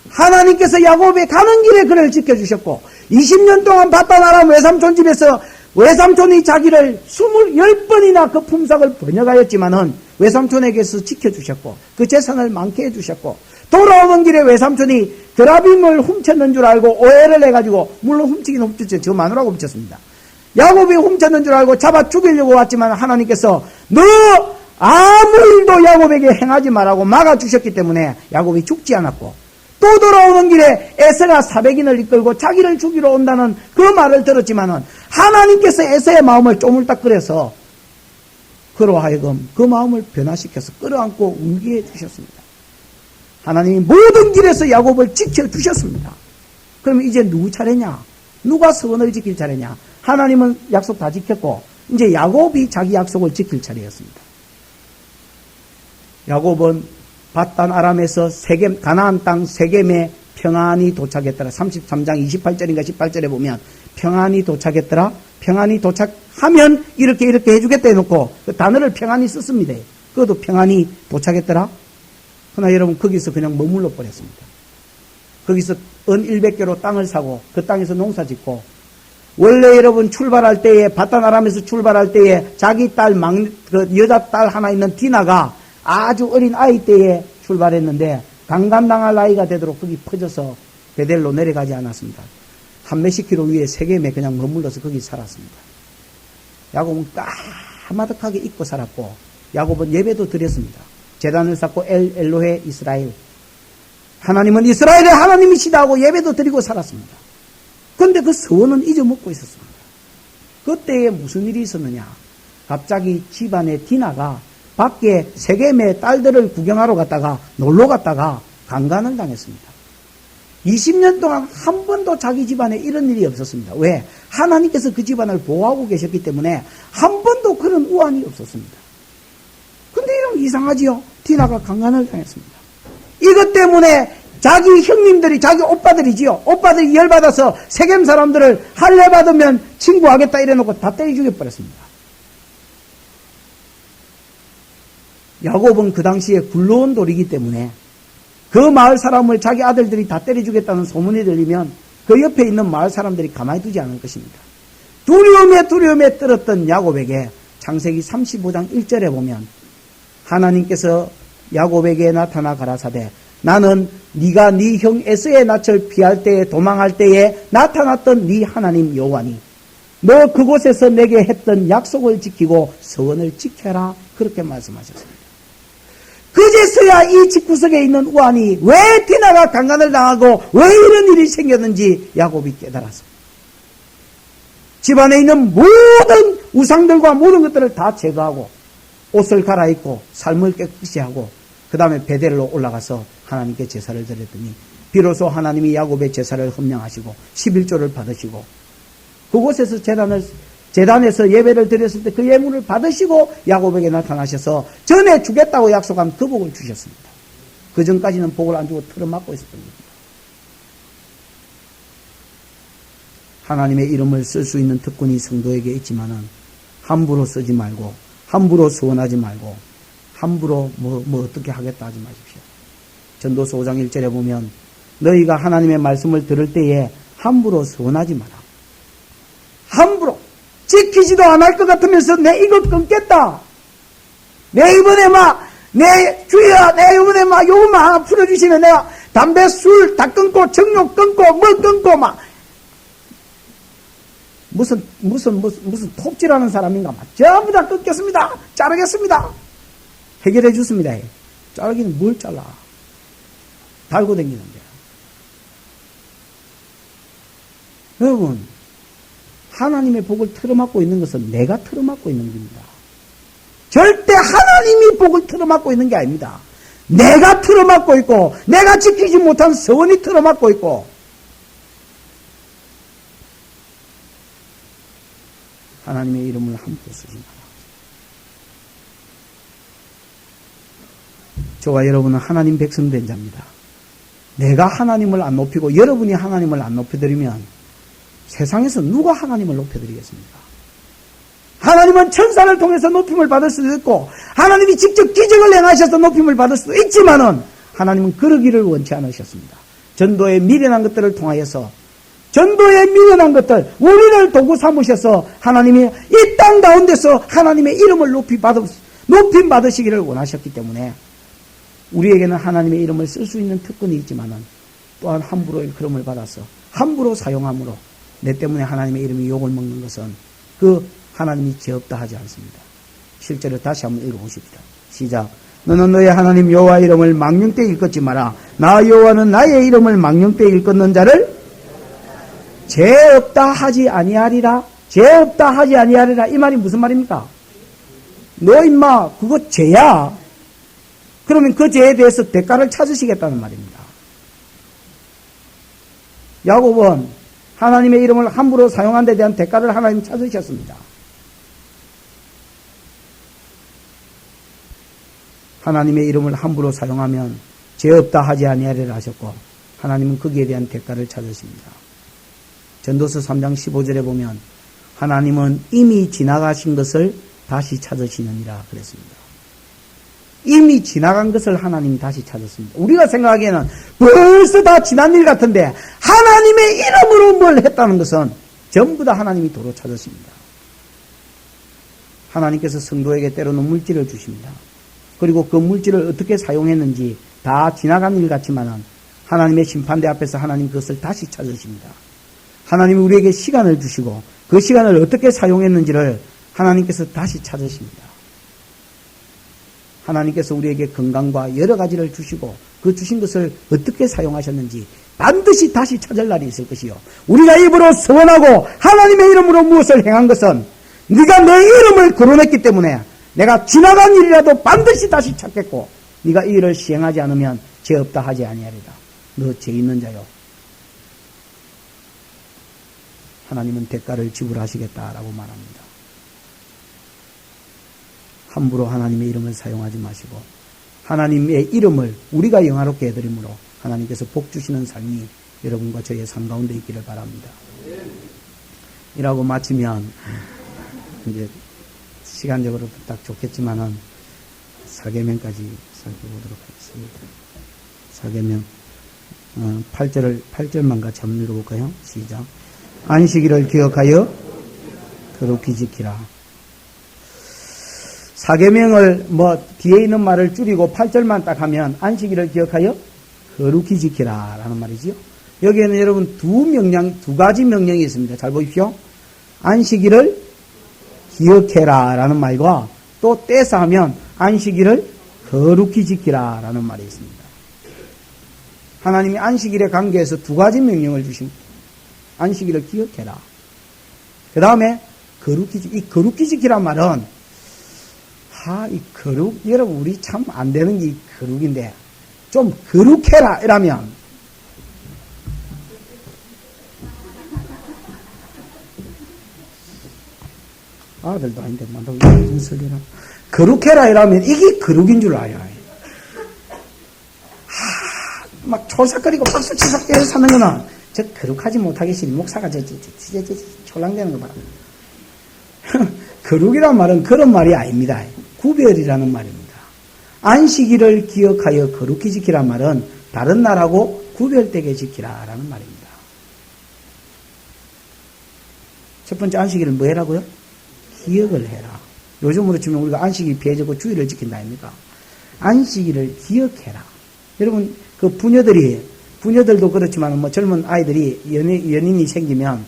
하나님께서 야곱의 가는 길에 그를 지켜주셨고 20년 동안 바단 아람 외삼촌 집에서 외삼촌이 자기를 20번이나 그 품삯을 번역하였지만은 외삼촌에게서 지켜주셨고 그 재산을 많게 해주셨고 돌아오는 길에 외삼촌이 드라빔을 훔쳤는 줄 알고 오해를 해가지고 물론 훔치긴 훔쳤죠. 저 마누라고 훔쳤습니다. 야곱이 훔쳤는 줄 알고 잡아 죽이려고 왔지만 하나님께서 너 아무 일도 야곱에게 행하지 말라고 막아주셨기 때문에 야곱이 죽지 않았고 또 돌아오는 길에 에서가 400인을 이끌고 자기를 죽이러 온다는 그 말을 들었지만은 하나님께서 에서의 마음을 쪼물딱 끓여서 그로 하여금 그 마음을 변화시켜서 끌어안고 울게 해주셨습니다. 하나님이 모든 길에서 야곱을 지켜주셨습니다. 그러면 이제 누구 차례냐? 누가 서원을 지킬 차례냐? 하나님은 약속 다 지켰고 이제 야곱이 자기 약속을 지킬 차례였습니다. 야곱은 바단 아람에서 세겜, 가나안 땅 세겜에 평안히 도착했더라. 33장 28절인가 18절에 보면 평안히 도착했더라. 평안히 도착하면 이렇게 해주겠다 해놓고 그 단어를 평안히 썼습니다. 그것도 평안히 도착했더라. 그러나 여러분 거기서 그냥 머물러 버렸습니다. 거기서 은 100개로 땅을 사고 그 땅에서 농사 짓고 원래 여러분 출발할 때에 바단 아람에서 출발할 때에 자기 딸 그 여자 딸 하나 있는 디나가 아주 어린 아이 때에 출발했는데 강간당할 나이가 되도록 거기 퍼져서 베델로 내려가지 않았습니다. 한 몇십 킬로 위에 세겜에 그냥 머물러서 거기 살았습니다. 야곱은 까마득하게 잊고 살았고 야곱은 예배도 드렸습니다. 제단을 쌓고 엘로헤 이스라엘 하나님은 이스라엘의 하나님이시다 하고 예배도 드리고 살았습니다. 그런데 그 서원은 잊어먹고 있었습니다. 그때에 무슨 일이 있었느냐? 갑자기 집안의 디나가 밖에 세겜의 딸들을 구경하러 갔다가 놀러 갔다가 강간을 당했습니다. 20년 동안 한 번도 자기 집안에 이런 일이 없었습니다. 왜? 하나님께서 그 집안을 보호하고 계셨기 때문에 한 번도 그런 우환이 없었습니다. 근데 이런 이상하지요? 디나가 강간을 당했습니다. 이것 때문에 자기 형님들이 자기 오빠들이지요. 오빠들이 열받아서 세겜 사람들을 할례 받으면 친구하겠다 이래놓고 다 때려 죽여버렸습니다. 야곱은 그 당시에 굴러온 돌이기 때문에 그 마을 사람을 자기 아들들이 다 때려주겠다는 소문이 들리면 그 옆에 있는 마을 사람들이 가만히 두지 않을 것입니다. 두려움에 떨었던 야곱에게 창세기 35장 1절에 보면 하나님께서 야곱에게 나타나 가라사대 나는 네가 네 형 에서의 낯을 피할 때에 도망할 때에 나타났던 네 하나님 여호와니 너 그곳에서 내게 했던 약속을 지키고 서원을 지켜라 그렇게 말씀하셨습니다. 그제서야 이 집구석에 있는 우환이 왜 디나가 강간을 당하고 왜 이런 일이 생겼는지 야곱이 깨달았습니다. 집안에 있는 모든 우상들과 모든 것들을 다 제거하고 옷을 갈아입고 삶을 깨끗이 하고 그 다음에 베델로 올라가서 하나님께 제사를 드렸더니 비로소 하나님이 야곱의 제사를 헌명하시고 11조를 받으시고 그곳에서 제단에서 예배를 드렸을 때 그 예물을 받으시고 야곱에게 나타나셔서 전에 주겠다고 약속한 그 복을 주셨습니다. 그 전까지는 복을 안 주고 틀어막고 있었던 겁니다. 하나님의 이름을 쓸 수 있는 특권이 성도에게 있지만은 함부로 쓰지 말고 함부로 소원하지 말고 함부로 뭐 어떻게 하겠다 하지 마십시오. 전도서 5장 1절에 보면 너희가 하나님의 말씀을 들을 때에 함부로 소원하지 마라. 함부로 지키지도 않을 것 같으면서 내 이것 끊겠다. 내 이번에 내 주여 내 이번에 요것만 하나 풀어주시면 내가 담배 술 다 끊고 정욕 끊고 뭐 끊고 무슨 톱질하는 사람인가 전부 다 끊겠습니다. 자르겠습니다. 해결해 줬습니다. 자르기는 뭘 잘라. 달고 다니는데. 여러분 하나님의 복을 틀어막고 있는 것은 내가 틀어막고 있는 겁니다. 절대 하나님이 복을 틀어막고 있는 게 아닙니다. 내가 틀어막고 있고 내가 지키지 못한 서원이 틀어막고 있고 하나님의 이름을 함부로 쓰지 마라. 저와 여러분은 하나님 백성 된 자입니다. 내가 하나님을 안 높이고 여러분이 하나님을 안 높여드리면 세상에서 누가 하나님을 높여드리겠습니까? 하나님은 천사를 통해서 높임을 받을 수도 있고 하나님이 직접 기적을 행하셔서 높임을 받을 수도 있지만은 하나님은 그러기를 원치 않으셨습니다. 전도에 미련한 것들을 통하여서 전도에 미련한 것들 우리를 도구 삼으셔서 하나님이 이 땅 가운데서 하나님의 이름을 높임 받으시기를 원하셨기 때문에 우리에게는 하나님의 이름을 쓸 수 있는 특권이 있지만은 또한 함부로 일컬음을 받아서 함부로 사용함으로 내 때문에 하나님의 이름이 욕을 먹는 것은 그 하나님이 죄 없다 하지 않습니다. 실제로 다시 한번 읽어보십시다. 시작. 너는 너의 하나님 여호와 이름을 망령되이 일컫지 마라. 나 여호와는 나의 이름을 망령되이 일컫는 자를 죄 없다 하지 아니하리라. 죄 없다 하지 아니하리라. 이 말이 무슨 말입니까? 너 임마 그거 죄야. 그러면 그 죄에 대해서 대가를 찾으시겠다는 말입니다. 야곱은 하나님의 이름을 함부로 사용한 데 대한 대가를 하나님 찾으셨습니다. 하나님의 이름을 함부로 사용하면 죄 없다 하지 아니하리라 하셨고 하나님은 거기에 대한 대가를 찾으십니다. 전도서 3장 15절에 보면 하나님은 이미 지나가신 것을 다시 찾으시느니라 그랬습니다. 이미 지나간 것을 하나님이 다시 찾았습니다. 우리가 생각하기에는 벌써 다 지난 일 같은데 하나님의 이름으로 뭘 했다는 것은 전부 다 하나님이 도로 찾으십니다. 하나님께서 성도에게 때로는 물질을 주십니다. 그리고 그 물질을 어떻게 사용했는지 다 지나간 일 같지만은 하나님의 심판대 앞에서 하나님 그것을 다시 찾으십니다. 하나님이 우리에게 시간을 주시고 그 시간을 어떻게 사용했는지를 하나님께서 다시 찾으십니다. 하나님께서 우리에게 건강과 여러 가지를 주시고 그 주신 것을 어떻게 사용하셨는지 반드시 다시 찾을 날이 있을 것이요. 우리가 입으로 서원하고 하나님의 이름으로 무엇을 행한 것은 네가 내 이름을 거론했기 때문에 내가 지나간 일이라도 반드시 다시 찾겠고 네가 이 일을 시행하지 않으면 죄 없다 하지 아니하리라. 너 죄 있는 자요. 하나님은 대가를 지불하시겠다라고 말합니다. 함부로 하나님의 이름을 사용하지 마시고 하나님의 이름을 우리가 영화롭게 해드림으로 하나님께서 복 주시는 삶이 여러분과 저의 삶 가운데 있기를 바랍니다. 이라고 마치면 이제 시간적으로 딱 좋겠지만은 사계명까지 살펴보도록 하겠습니다. 사계명 8절만 같이 한번 읽어볼까요? 시작. 안식일을 기억하여 거룩히 지키라. 사계명을 뒤에 있는 말을 줄이고 8절만 딱 하면 안식일을 기억하여 거룩히 지키라 라는 말이지요. 여기에는 여러분 두 가지 명령이 있습니다. 잘 보십시오. 안식일을 기억해라 라는 말과 또 떼서 하면 안식일을 거룩히 지키라 라는 말이 있습니다. 하나님이 안식일에 관계해서 두 가지 명령을 주십니다. 안식일을 기억해라. 그 다음에 이 거룩히 지키란 말은 이 거룩, 여러분, 우리 참 안 되는 게 이 거룩인데, 좀 거룩해라, 이라면, 아들도 아닌데, 무슨 소리라. 거룩해라, 이라면, 이게 거룩인 줄 알아요. 막 촐싹거리고 박수 치삭대서 사는 거는, 저 거룩하지 못하게 신 목사가 촐랑대는 거 바랍니다. 거룩이란 말은 그런 말이 아닙니다. 구별이라는 말입니다. 안식일을 기억하여 거룩히 지키란 말은 다른 날하고 구별되게 지키라라는 말입니다. 첫 번째 안식일은 뭐 해라고요? 기억을 해라. 요즘으로 치면 우리가 안식일 피해자고 주일을 지킨다 아닙니까? 안식일을 기억해라. 여러분 그 부녀들도 그렇지만 젊은 아이들이 연인이 생기면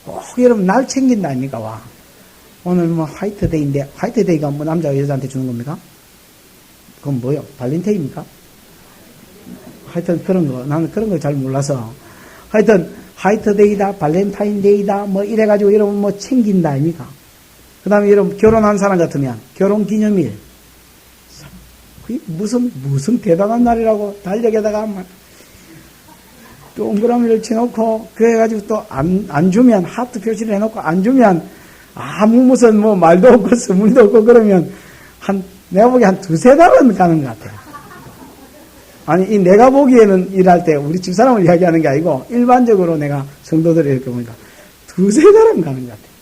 꼭 여러분 날 챙긴다 아닙니까? 와. 오늘 화이트데이인데, 화이트데이가 남자가 여자한테 주는 겁니까? 그건 뭐요? 발렌타인입니까? 하여튼 그런 거, 나는 그런 걸 잘 몰라서. 하여튼, 화이트데이다, 발렌타인데이다, 이래가지고 여러분 챙긴다 아닙니까? 그 다음에 여러분 결혼한 사람 같으면, 결혼기념일. 그게 무슨 대단한 날이라고 달력에다가 동그라미를 쳐놓고, 그래가지고 또 안 주면, 하트 표시를 해놓고 안 주면, 아무 무슨 뭐 말도 없고 스물도 없고 그러면 내가 보기에 한 두세 달은 가는 것 같아요. 아니, 내가 보기에는 일할 때 우리 집사람을 이야기하는 게 아니고 일반적으로 내가 성도들을 이렇게 보니까 두세 달은 가는 것 같아요.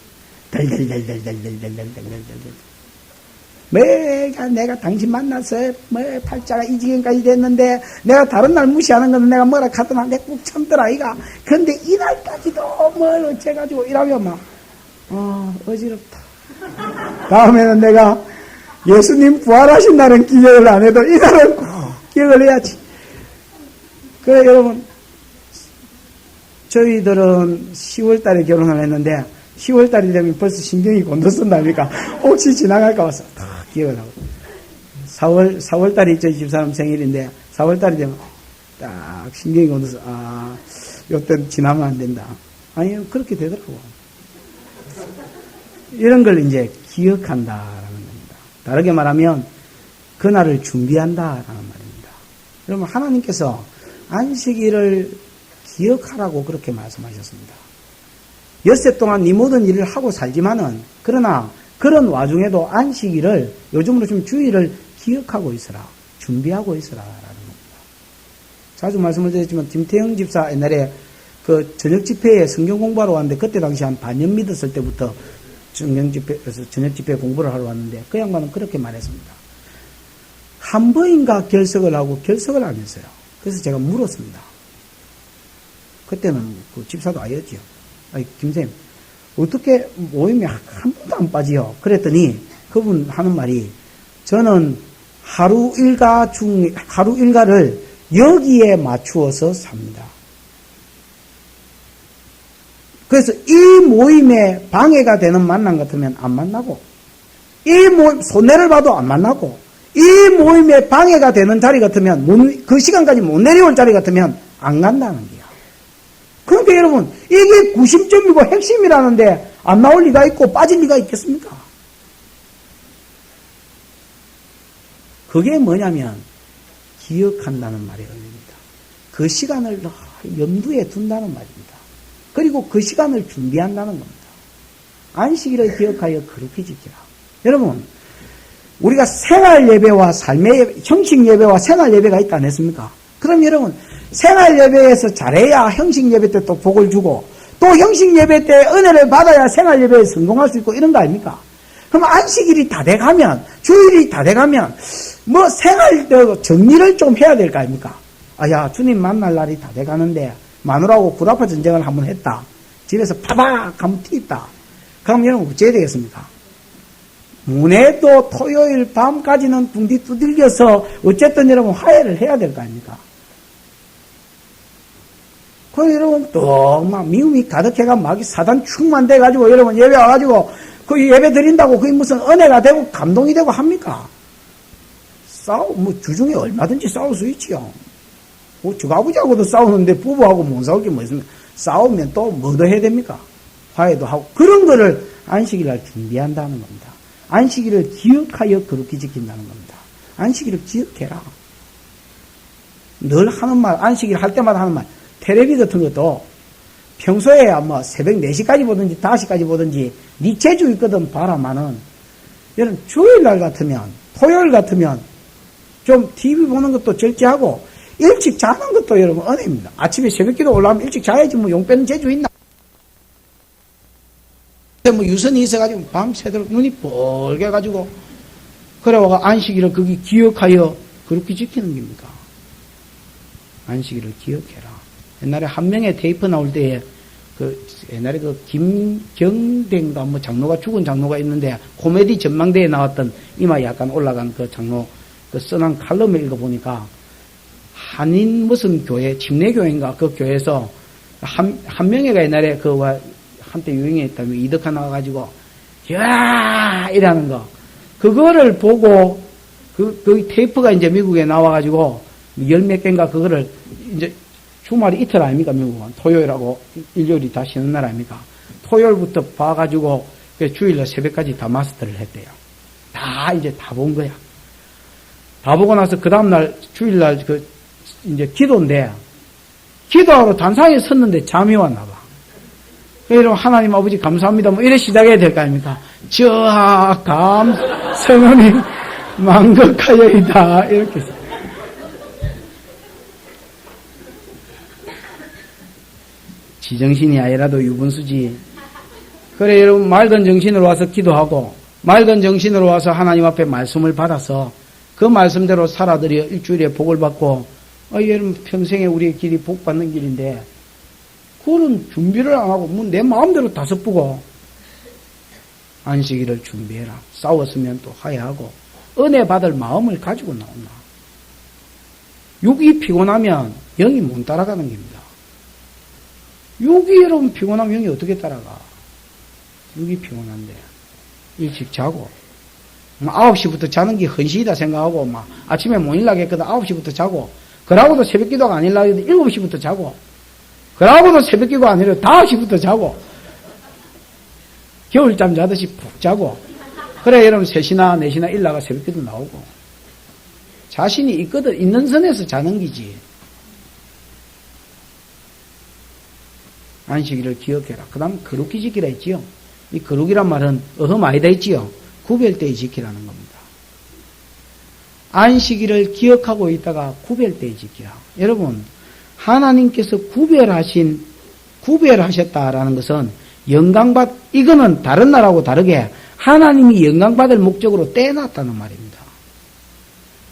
매가 내가 당신 만나서 팔자가 이 지경까지 됐는데 내가 다른 날 무시하는 거는 내가 뭐라 카드나 내 꾹 참더라 이가. 그런데 이날까지도 뭘 어째가지고 이러면 막 어지럽다. 다음에는 내가 예수님 부활하신 날은 기억을 안 해도 이날은 꼭 기억을 해야지. 그래 여러분, 저희들은 10월 달에 결혼을 했는데 10월 달이 되면 벌써 신경이 곤두선답니까? 혹시 지나갈까 봐서 다 기억을 하고. 4월 달이 저희 집사람 생일인데 4월 달이 되면 딱 신경이 곤두서 요때는 지나면 안 된다. 아니, 그렇게 되더라고. 이런 걸 이제 기억한다라는 겁니다. 다르게 말하면 그날을 준비한다라는 말입니다. 여러분, 하나님께서 안식일을 기억하라고 그렇게 말씀하셨습니다. 엿새 동안 네 모든 일을 하고 살지만은, 그러나 그런 와중에도 안식일을, 요즘으로 좀 주일을 기억하고 있으라, 준비하고 있으라 라는 겁니다. 자주 말씀을 드렸지만 김태형 집사 옛날에 그 저녁 집회에 성경 공부하러 왔는데, 그때 당시 한 반년 믿었을 때부터 저녁 집회 공부를 하러 왔는데, 그 양반은 그렇게 말했습니다. 한 번인가 결석을 하고 결석을 안 했어요. 그래서 제가 물었습니다. 그때는 그 집사도 아니었지요. 아니, 김쌤, 어떻게 모임에 한 번도 안 빠지요? 그랬더니 그분 하는 말이, 저는 하루 일과를 여기에 맞추어서 삽니다. 그래서 이 모임에 방해가 되는 만남 같으면 안 만나고, 이 모임, 손해를 봐도 안 만나고, 이 모임에 방해가 되는 자리 같으면, 그 시간까지 못 내려올 자리 같으면 안 간다는 거야. 그러니까 여러분, 이게 구심점이고 핵심이라는데 안 나올 리가 있고 빠질 리가 있겠습니까? 그게 뭐냐면 기억한다는 말이 의미입니다. 그 시간을 염두에 둔다는 말입니다. 그리고 그 시간을 준비한다는 겁니다. 안식일을 기억하여 거룩히 지키라. 여러분, 우리가 생활 예배와 삶의 예배, 형식 예배와 생활 예배가 있다 안 했습니까? 그럼 여러분, 생활 예배에서 잘해야 형식 예배 때 또 복을 주고, 또 형식 예배 때 은혜를 받아야 생활 예배에 성공할 수 있고 이런 거 아닙니까? 그럼 안식일이 다 돼가면, 주일이 다 돼가면, 뭐 생활 정리를 좀 해야 될 거 아닙니까? 야, 주님 만날 날이 다 돼가는데, 마누라하고 구라파 전쟁을 한번 했다. 집에서 파박 하면 튀었다. 그럼 여러분 어찌해야 되겠습니까? 문에도 토요일 밤까지는 붕디 두들겨서 어쨌든 여러분 화해를 해야 될 거 아닙니까? 그 여러분 또 막 미움이 가득해가 막 사단 충만돼가지고 여러분 예배 와가지고 그 예배 드린다고 그게 무슨 은혜가 되고 감동이 되고 합니까? 뭐 주중에 얼마든지 싸울 수 있지요. 뭐 저 아버지하고도 싸우는데 부부하고 못 싸울 게 뭐 있습니까? 싸우면 또 뭐 더 해야 됩니까? 화해도 하고 그런 거를 안식일날 준비한다는 겁니다. 안식일을 기억하여 그렇게 지킨다는 겁니다. 안식일을 기억해라. 늘 하는 말, 안식일 할 때마다 하는 말, 텔레비 같은 것도 평소에 뭐 새벽 4시까지 보든지 5시까지 보든지 네 재주 있거든 봐라마는, 여러분 주일날 같으면, 토요일 같으면 좀 TV 보는 것도 절제하고 일찍 자는 것도 여러분 은혜입니다. 아침에 새벽기도 올라오면 일찍 자야지 뭐 용 빼는 재주 있나? 뭐 유선이 있어가지고 밤새도록 눈이 뻘게 가지고 그래와 안식일을 거기 기억하여 그렇게 지키는 겁니까? 안식일을 기억해라. 옛날에 한 명의 테이프 나올 때에 옛날에 김경대인가 뭐 장로가 죽은 장로가 있는데 코미디 전망대에 나왔던 이마 약간 올라간 그 장로 그 써난 칼럼을 읽어보니까 한인 무슨 교회 침례교회인가 그 교회에서 한 명회가 옛날에 한때 유행했다면 이덕화 나와가지고 야 이라는 거 그거를 보고 그 테이프가 이제 미국에 나와가지고 10몇 개인가 그거를 이제 주말이 이틀 아닙니까 미국은 토요일하고 일요일이 다 쉬는 날 아닙니까? 토요일부터 봐가지고 주일날 새벽까지 다 마스터를 했대요. 다 이제 다 본 거야. 다 보고 나서 그 다음날 주일날 이제 기도인데 기도하러 단상에 섰는데 잠이 왔나 봐. 여러분, 하나님 아버지 감사합니다. 뭐, 이래 시작해야 될 거 아닙니까? 저하, 성원이 망극하여이다. 이렇게 해서. 지정신이 아니라도 유분수지. 그래, 여러분, 맑은 정신으로 와서 기도하고, 맑은 정신으로 와서 하나님 앞에 말씀을 받아서, 그 말씀대로 살아들여 일주일에 복을 받고, 여러분, 평생에 우리의 길이 복 받는 길인데, 그런 준비를 안 하고, 뭐 내 마음대로 다 섭부고, 안식일을 준비해라. 싸웠으면 또 화해하고, 은혜 받을 마음을 가지고 나온다. 육이 피곤하면 영이 못 따라가는 겁니다. 육이 여러분 피곤하면 영이 어떻게 따라가? 육이 피곤한데, 일찍 자고, 9시부터 자는 게 헌신이다 생각하고, 막 아침에 못 일나겠거든. 9시부터 자고, 그러고도 새벽 기도가 안 일나겠거든. 7시부터 자고, 그러고도 새벽 기도가 아니라 5시부터 자고, 겨울잠 자듯이 푹 자고, 그래, 여러분 3시나 4시나 일나가 새벽 기도 나오고, 자신이 있거든, 있는 선에서 자는 기지. 안식일을 기억해라. 그 다음 거룩히 지키라 했지요. 이 거룩이란 말은 어흠 아니다 했지요. 구별되이 지키라는 겁니다. 안식일을 기억하고 있다가 구별되이 지키라. 여러분, 하나님께서 구별하셨다라는 것은 이거는 다른 날하고 다르게 하나님이 영광받을 목적으로 떼놨다는 말입니다.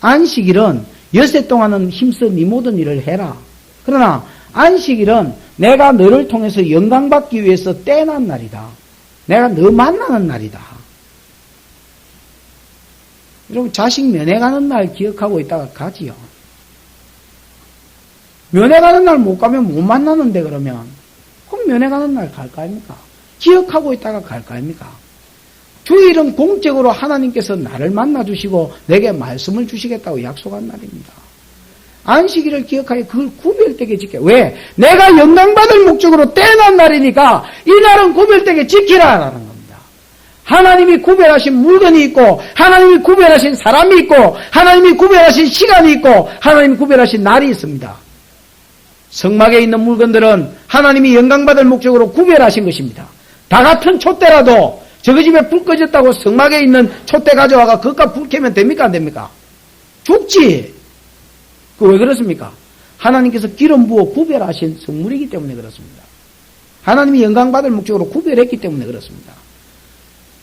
안식일은 엿새 동안은 힘써 네 모든 일을 해라. 그러나 안식일은 내가 너를 통해서 영광받기 위해서 떼난 날이다. 내가 너 만나는 날이다. 여러분, 자식 면회 가는 날 기억하고 있다가 가지요. 면회 가는 날 못 가면 못 만나는데 그러면 그럼 면회 가는 날 갈까 아닙니까? 기억하고 있다가 갈까 아닙니까? 주일은 공적으로 하나님께서 나를 만나주시고 내게 말씀을 주시겠다고 약속한 날입니다. 안식일을 기억하여 그걸 구별되게 지켜. 왜? 내가 영광받을 목적으로 떼난 날이니까 이 날은 구별되게 지키라라는 겁니다. 하나님이 구별하신 물건이 있고 하나님이 구별하신 사람이 있고 하나님이 구별하신 시간이 있고 하나님이 구별하신 날이 있습니다. 성막에 있는 물건들은 하나님이 영광받을 목적으로 구별하신 것입니다. 다 같은 촛대라도 저거 집에 불 꺼졌다고 성막에 있는 촛대 가져와가 그것과 불 켜면 됩니까 안 됩니까? 죽지. 그 왜 그렇습니까? 하나님께서 기름 부어 구별하신 성물이기 때문에 그렇습니다. 하나님이 영광받을 목적으로 구별했기 때문에 그렇습니다.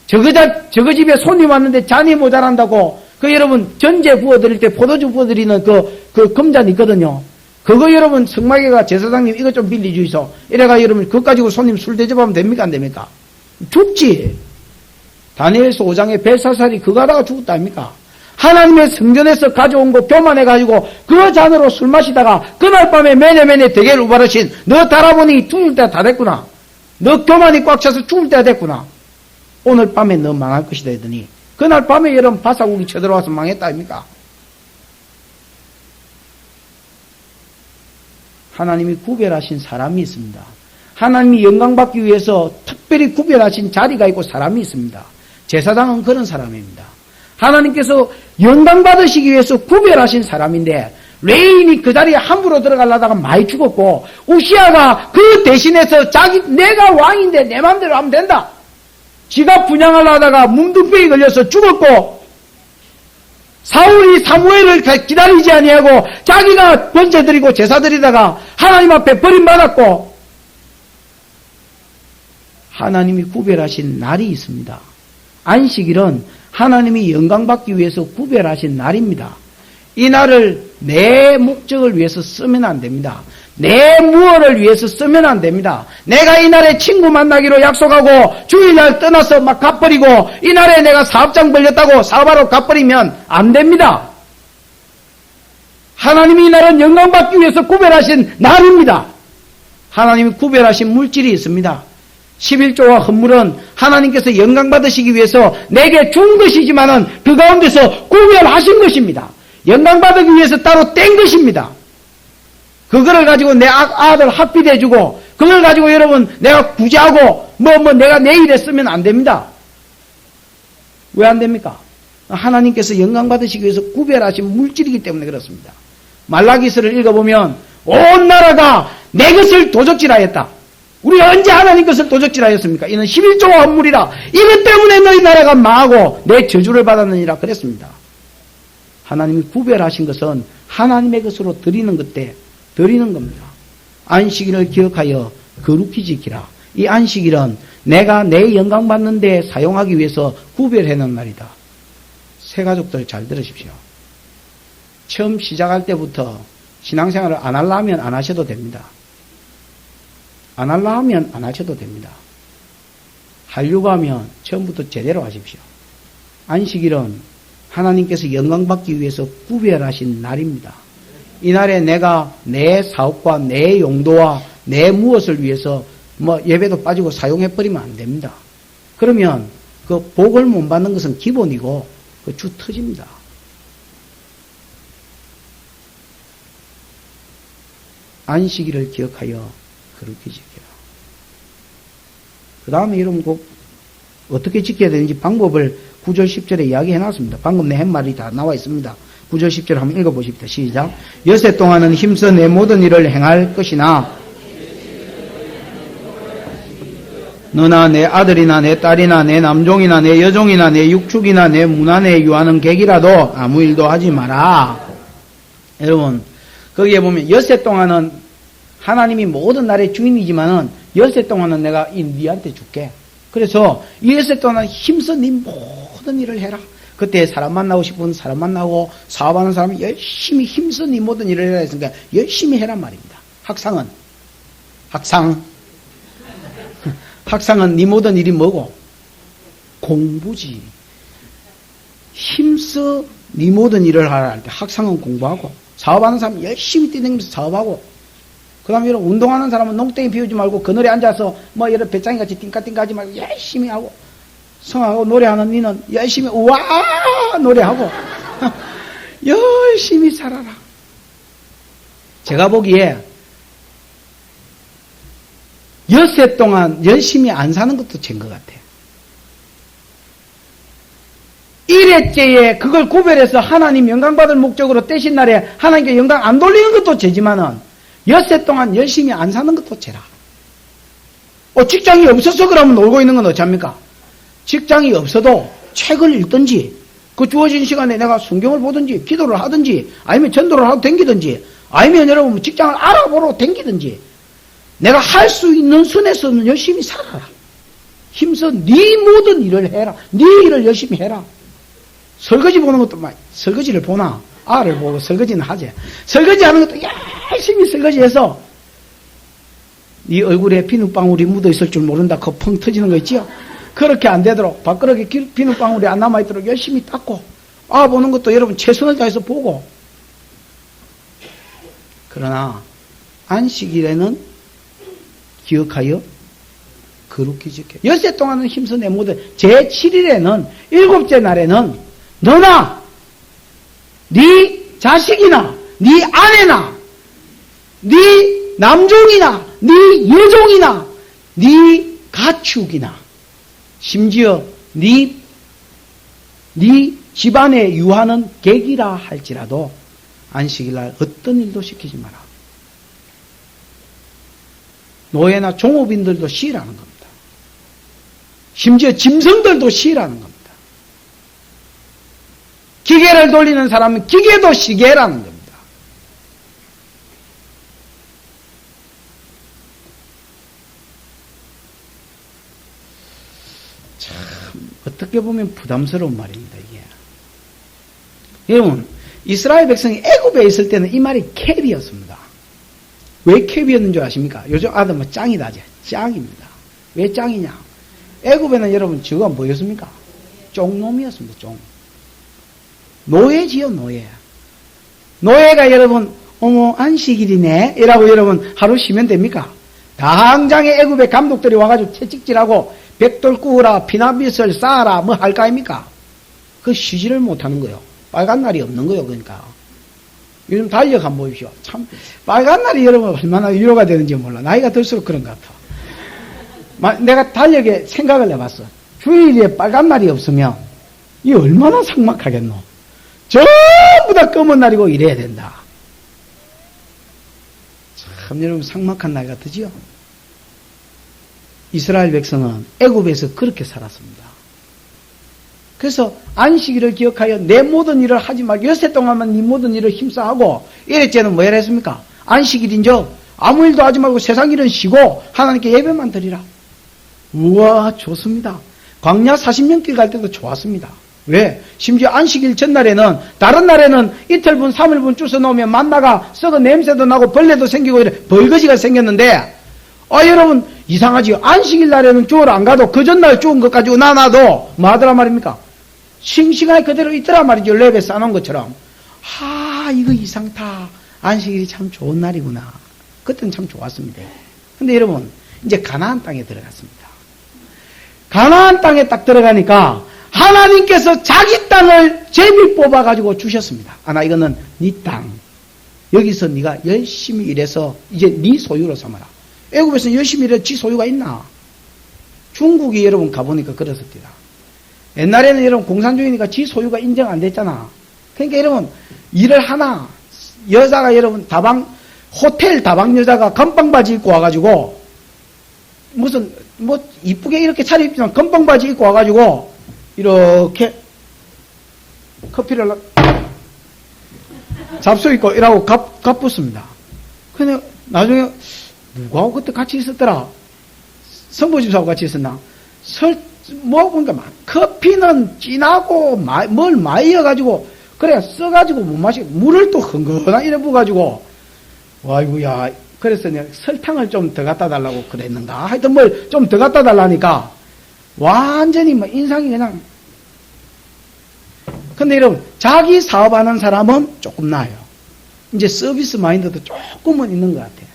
저거 집에 손님 왔는데 잔이 모자란다고 그 여러분 전제 부어드릴 때 포도주 부어드리는 그 금잔 있거든요. 그거 여러분 성막에가 제사장님 이것 좀 빌려주이소. 이래가 여러분 그거 가지고 손님 술 대접하면 됩니까 안 됩니까? 죽지. 다니엘서 5장에 벨사살이 그거 하다가 죽었다 아닙니까? 하나님의 성전에서 가져온 거 교만해가지고 그 잔으로 술 마시다가 그날 밤에 매네매네 대게를 우바르신 너 달아보니 죽을 때가 다 됐구나. 너 교만이 꽉 차서 죽을 때가 됐구나. 오늘 밤에 너 망할 것이다 했더니 그날 밤에 여러분 바사국이 쳐들어와서 망했다 아닙니까? 하나님이 구별하신 사람이 있습니다. 하나님이 영광받기 위해서 특별히 구별하신 자리가 있고 사람이 있습니다. 제사장은 그런 사람입니다. 하나님께서 영광 받으시기 위해서 구별하신 사람인데 레인이 그 자리에 함부로 들어가려다가 많이 죽었고 우시아가 그 대신해서 내가 왕인데 내 마음대로 하면 된다. 지가 분양하려다가 문둥병이 걸려서 죽었고 사울이 사무엘을 기다리지 아니하고 자기가 번제 드리고 제사 드리다가 하나님 앞에 버림받았고 하나님이 구별하신 날이 있습니다. 안식일은 하나님이 영광받기 위해서 구별하신 날입니다. 이 날을 내 목적을 위해서 쓰면 안 됩니다. 내 무엇을 위해서 쓰면 안 됩니다. 내가 이 날에 친구 만나기로 약속하고 주일날 떠나서 막 갚버리고 이 날에 내가 사업장 벌렸다고 사업하러 갚버리면 안 됩니다. 하나님이 이 날은 영광받기 위해서 구별하신 날입니다. 하나님이 구별하신 물질이 있습니다. 11조와 헌물은 하나님께서 영광 받으시기 위해서 내게 준 것이지만은 그 가운데서 구별하신 것입니다. 영광 받기 위해서 따로 뗀 것입니다. 그거를 가지고 내 아들 학비대주고 그걸 가지고 여러분 내가 구제하고 내가 내 일에 쓰면 안 됩니다. 왜 안 됩니까? 하나님께서 영광 받으시기 위해서 구별하신 물질이기 때문에 그렇습니다. 말라기서를 읽어보면 온 나라가 내 것을 도적질하였다. 우리가 언제 하나님 것을 도적질하였습니까? 이는 11조와 헌물이라. 이것 때문에 너희 나라가 망하고 내 저주를 받았느니라 그랬습니다. 하나님이 구별하신 것은 하나님의 것으로 드리는 것때 드리는 겁니다. 안식일을 기억하여 거룩히 지키라. 이 안식일은 내가 내 영광 받는 데 사용하기 위해서 구별해놓은 날이다. 새 가족들 잘 들으십시오. 처음 시작할 때부터 신앙생활을 안 하려면 안 하셔도 됩니다. 안 하려면 안 하셔도 됩니다. 하려고 하면 처음부터 제대로 하십시오. 안식일은 하나님께서 영광 받기 위해서 구별하신 날입니다. 이 날에 내가 내 사업과 내 용도와 내 무엇을 위해서 예배도 빠지고 사용해버리면 안 됩니다. 그러면 그 복을 못 받는 것은 기본이고 그 주 터집니다. 안식일을 기억하여 그렇게 지켜라. 그 다음에 여러분 꼭 어떻게 지켜야 되는지 방법을 9절 10절에 이야기해 놨습니다. 방금 내 한 말이 다 나와 있습니다. 9절 10절 한번 읽어보십시다. 시작. 여세 동안은 힘써 내 모든 일을 행할 것이나 너나 내 아들이나 내 딸이나 내 남종이나 내 여종이나 내 육축이나 내 문안에 유하는 객이라도 아무 일도 하지 마라. 여러분 거기에 보면 엿새 동안은 하나님이 모든 날의 주인이지만은 엿새 동안은 내가 니한테 줄게. 그래서 이 엿새 동안은 힘써 네 모든 일을 해라. 그때 사람 만나고 싶으면 사람 만나고 사업하는 사람이 열심히 힘써 네 모든 일을 해라 했으니까 열심히 해란 말입니다. 학상은 네 모든 일이 뭐고? 공부지. 힘써 네 모든 일을 하라 할 때 학상은 공부하고 사업하는 사람은 열심히 뛰다니면서 사업하고 그 다음에 여러분 운동하는 사람은 농땡이 피우지 말고 그늘에 앉아서 여러 배짱이같이 띵까띵까 하지 말고 열심히 하고 성하고 노래하는 니는 열심히 우와 노래하고 열심히 살아라. 제가 보기에 엿새 동안 열심히 안 사는 것도 죄인 것 같아요. 1회째에 그걸 구별해서 하나님 영광받을 목적으로 떼신 날에 하나님께 영광 안 돌리는 것도 죄지만은 엿새 동안 열심히 안 사는 것도 죄라. 직장이 없어서 그러면 놀고 있는 건 어찌합니까? 직장이 없어도 책을 읽든지 그 주어진 시간에 내가 성경을 보든지 기도를 하든지 아니면 전도를 하고 댕기든지 아니면 여러분 직장을 알아보러 댕기든지 내가 할 수 있는 선에서는 열심히 살아라. 힘써 네 모든 일을 해라. 네 일을 열심히 해라. 설거지 보는 것도 설거지를 보나? 알을 보고 설거지는 하지. 설거지 하는 것도 열심히 설거지해서 네 얼굴에 비눗방울이 묻어있을 줄 모른다. 그 펑 터지는 거 있지요? 그렇게 안 되도록 밥그릇에 비눗방울이 안 남아있도록 열심히 닦고 보는 것도 여러분 최선을 다해서 보고 그러나 안식일에는 기억하여 거룩히 지켜. 엿새 동안은 힘써 내 모든 제7일에는 7째 날에는 너나 네 자식이나 네 아내나 네 남종이나 네 여종이나 네 가축이나 심지어 네 집안에 유하는 객이라 할지라도 안식일날 어떤 일도 시키지 마라. 노예나 종업인들도 쉬라는 겁니다. 심지어 짐승들도 쉬라는 겁니다. 기계를 돌리는 사람은 기계도 쉬게 해라는 겁니다. 참 어떻게 보면 부담스러운 말입니다. 이게. 여러분 이스라엘 백성이 애굽에 있을 때는 이 말이 캡이었습니다. 왜 캡이었는 줄 아십니까? 요즘 아들 짱이다. 짱입니다. 왜 짱이냐? 애굽에는 여러분 저가 뭐였습니까? 쫑놈이었습니다. 쫑. 노예지요, 노예. 노예가 여러분 안식일이네 이라고 여러분 하루 쉬면 됩니까? 당장에 애굽의 감독들이 와가지고 채찍질하고 벽돌 구우라 피나빗을 쌓아라 할까 아닙니까? 그 쉬지를 못하는 거예요. 빨간 날이 없는 거예요. 그러니까 요즘 달력 한번 보십시오. 참 빨간 날이 여러분 얼마나 위로가 되는지 몰라. 나이가 들수록 그런 것 같아. 내가 달력에 생각을 해봤어. 주일에 빨간 날이 없으면 이 얼마나 삭막하겠노. 전부 다 검은 날이고 이래야 된다. 참 여러분 삭막한 날 같으지요? 이스라엘 백성은 애굽에서 그렇게 살았습니다. 그래서 안식일을 기억하여 내 모든 일을 하지 말고 엿새 동안만 네 모든 일을 힘써하고 이랬지는 뭐 했습니까? 안식일인저 아무 일도 하지 말고 세상 일은 쉬고 하나님께 예배만 드리라. 우와, 좋습니다. 광야 40년 길 갈 때도 좋았습니다. 왜? 심지어 안식일 전날에는, 다른 날에는 이틀분 3일분 주워 놓으면 만나가 썩은 냄새도 나고 벌레도 생기고 이래 벌거지가 생겼는데, 여러분 이상하지? 안식일 날에는 주우러 안 가도 그 전날 주운 것 가지고 놔놔도 뭐 하더라 말입니까? 싱싱하게 그대로 있더라 말이죠. 랩에 싸놓은 것처럼. 이거 이상타. 안식일이 참 좋은 날이구나. 그때는 참 좋았습니다. 근데 여러분, 이제 가나안 땅에 들어갔습니다. 가나안 땅에 딱 들어가니까 하나님께서 자기 땅을 제비 뽑아가지고 주셨습니다. 나 이거는 네 땅. 여기서 네가 열심히 일해서 이제 네 소유로 삼아라. 애굽에서 열심히 일해서 지 소유가 있나? 중국이 여러분 가보니까 그렇습니다. 옛날에는 여러분 공산주의니까 지 소유가 인정 안 됐잖아. 그러니까 여러분 일을 하나, 여자가 여러분 호텔 다방 여자가 건빵 바지 입고 와가지고 무슨 이쁘게 이렇게 차려입지만 건빵 바지 입고 와가지고 이렇게 커피를 잡수 있고 이라고 갑붙습니다. 근데 나중에 누구하고 그때 같이 있었더라? 성부집사하고 같이 있었나? 보니까 커피는 진하고 뭘 많이 넣어가지고 그래 써가지고 못 마시고 물을 또 흥건하게 이래 부어가지고 아이고야. 그래서 내가 설탕을 좀 더 갖다 달라고 그랬는가? 하여튼 뭘 좀 더 갖다 달라니까 완전히 인상이 그냥. 근데 여러분, 자기 사업하는 사람은 조금 나아요. 이제 서비스 마인드도 조금은 있는 것 같아요.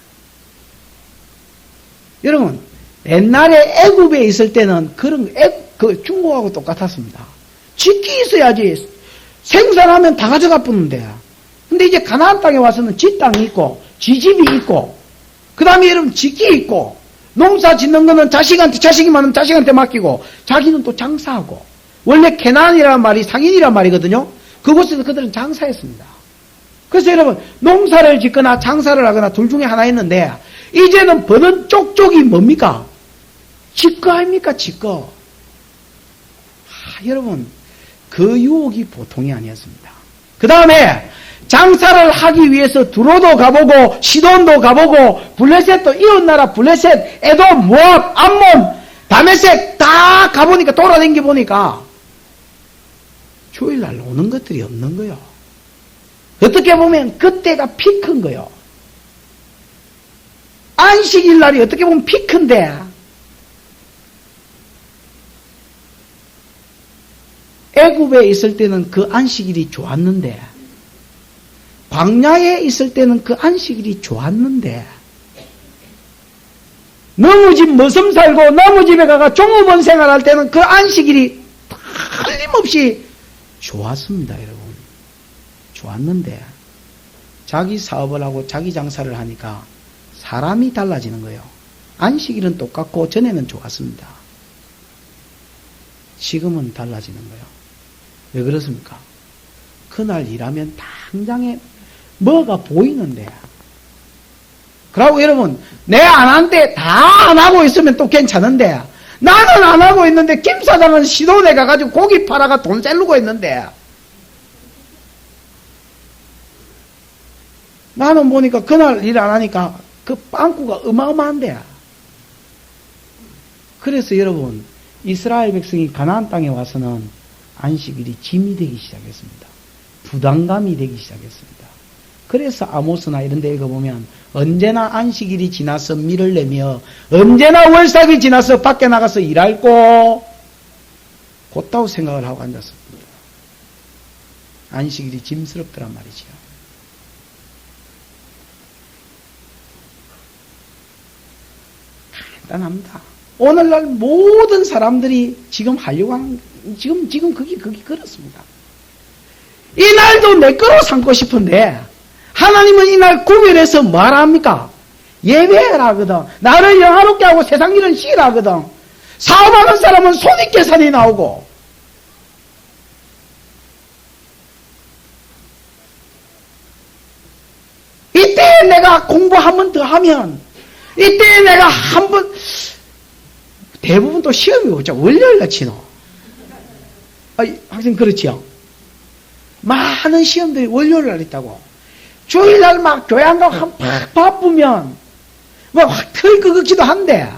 여러분, 옛날에 애굽에 있을 때는 중국하고 똑같았습니다. 집기 있어야지. 생산하면 다 가져가 뿌는데. 근데 이제 가나안 땅에 와서는 지 땅이 있고, 지 집이 있고, 그 다음에 여러분 집기 있고, 농사 짓는 거는 자식이 많으면 자식한테 맡기고, 자기는 또 장사하고. 원래 케나안이라는 말이 상인이란 말이거든요. 그곳에서 그들은 장사했습니다. 그래서 여러분, 농사를 짓거나 장사를 하거나 둘 중에 하나 있는데, 이제는 버는 쪽쪽이 뭡니까? 집거 아닙니까? 집거. 여러분, 그 유혹이 보통이 아니었습니다. 그 다음에, 장사를 하기 위해서 두로도 가보고 시돈도 가보고 블레셋도 이웃나라 블레셋, 에돔, 모압, 암몬, 다메섹 다 가보니까 돌아다녀 보니까 주일날 오는 것들이 없는 거요. 어떻게 보면 그때가 피크인 거요. 안식일 날이 어떻게 보면 피크인데 애굽에 있을 때는 그 안식일이 좋았는데 광야에 있을 때는 그 안식일이 좋았는데 너무 집 머슴 살고 너무 집에 가가 종업원 생활할 때는 그 안식일이 틀림없이 좋았습니다. 여러분. 좋았는데 자기 사업을 하고 자기 장사를 하니까 사람이 달라지는 거예요. 안식일은 똑같고 전에는 좋았습니다. 지금은 달라지는 거예요. 왜 그렇습니까? 그날 일하면 당장에 뭐가 보이는데. 그러고 여러분, 내 안 한 때 다 안 하고 있으면 또 괜찮은데, 나는 안 하고 있는데, 김 사장은 시도내 가가지고 고기 팔아가 돈 셀르고 있는데, 나는 보니까 그날 일 안 하니까 그 빵꾸가 어마어마한데. 그래서 여러분, 이스라엘 백성이 가나안 땅에 와서는 안식일이 짐이 되기 시작했습니다. 부담감이 되기 시작했습니다. 그래서 아모스나 이런 데 읽어보면 언제나 안식일이 지나서 밀을 내며 언제나 월삭이 지나서 밖에 나가서 일할고 곧다고 생각을 하고 앉았습니다. 안식일이 짐스럽더란 말이지요. 간단합니다. 오늘날 모든 사람들이 지금 하려고 하는 지금 그게 그렇습니다. 이 날도 내 거로 삼고 싶은데 하나님은 이날 구별해서 뭐하랍니까? 예배해라 하거든. 나를 영화롭게 하고 세상 일은 쉬라 하거든. 사업하는 사람은 손익계산이 나오고 이때 내가 공부 한 번 더 하면 이때 내가 한 번 대부분 또 시험이 오죠. 월요일날 치노. 학생 그렇지요? 많은 시험들이 월요일날 있다고. 주일날 막 교회 안 가고 막 바쁘면 막 털 끄기도 한데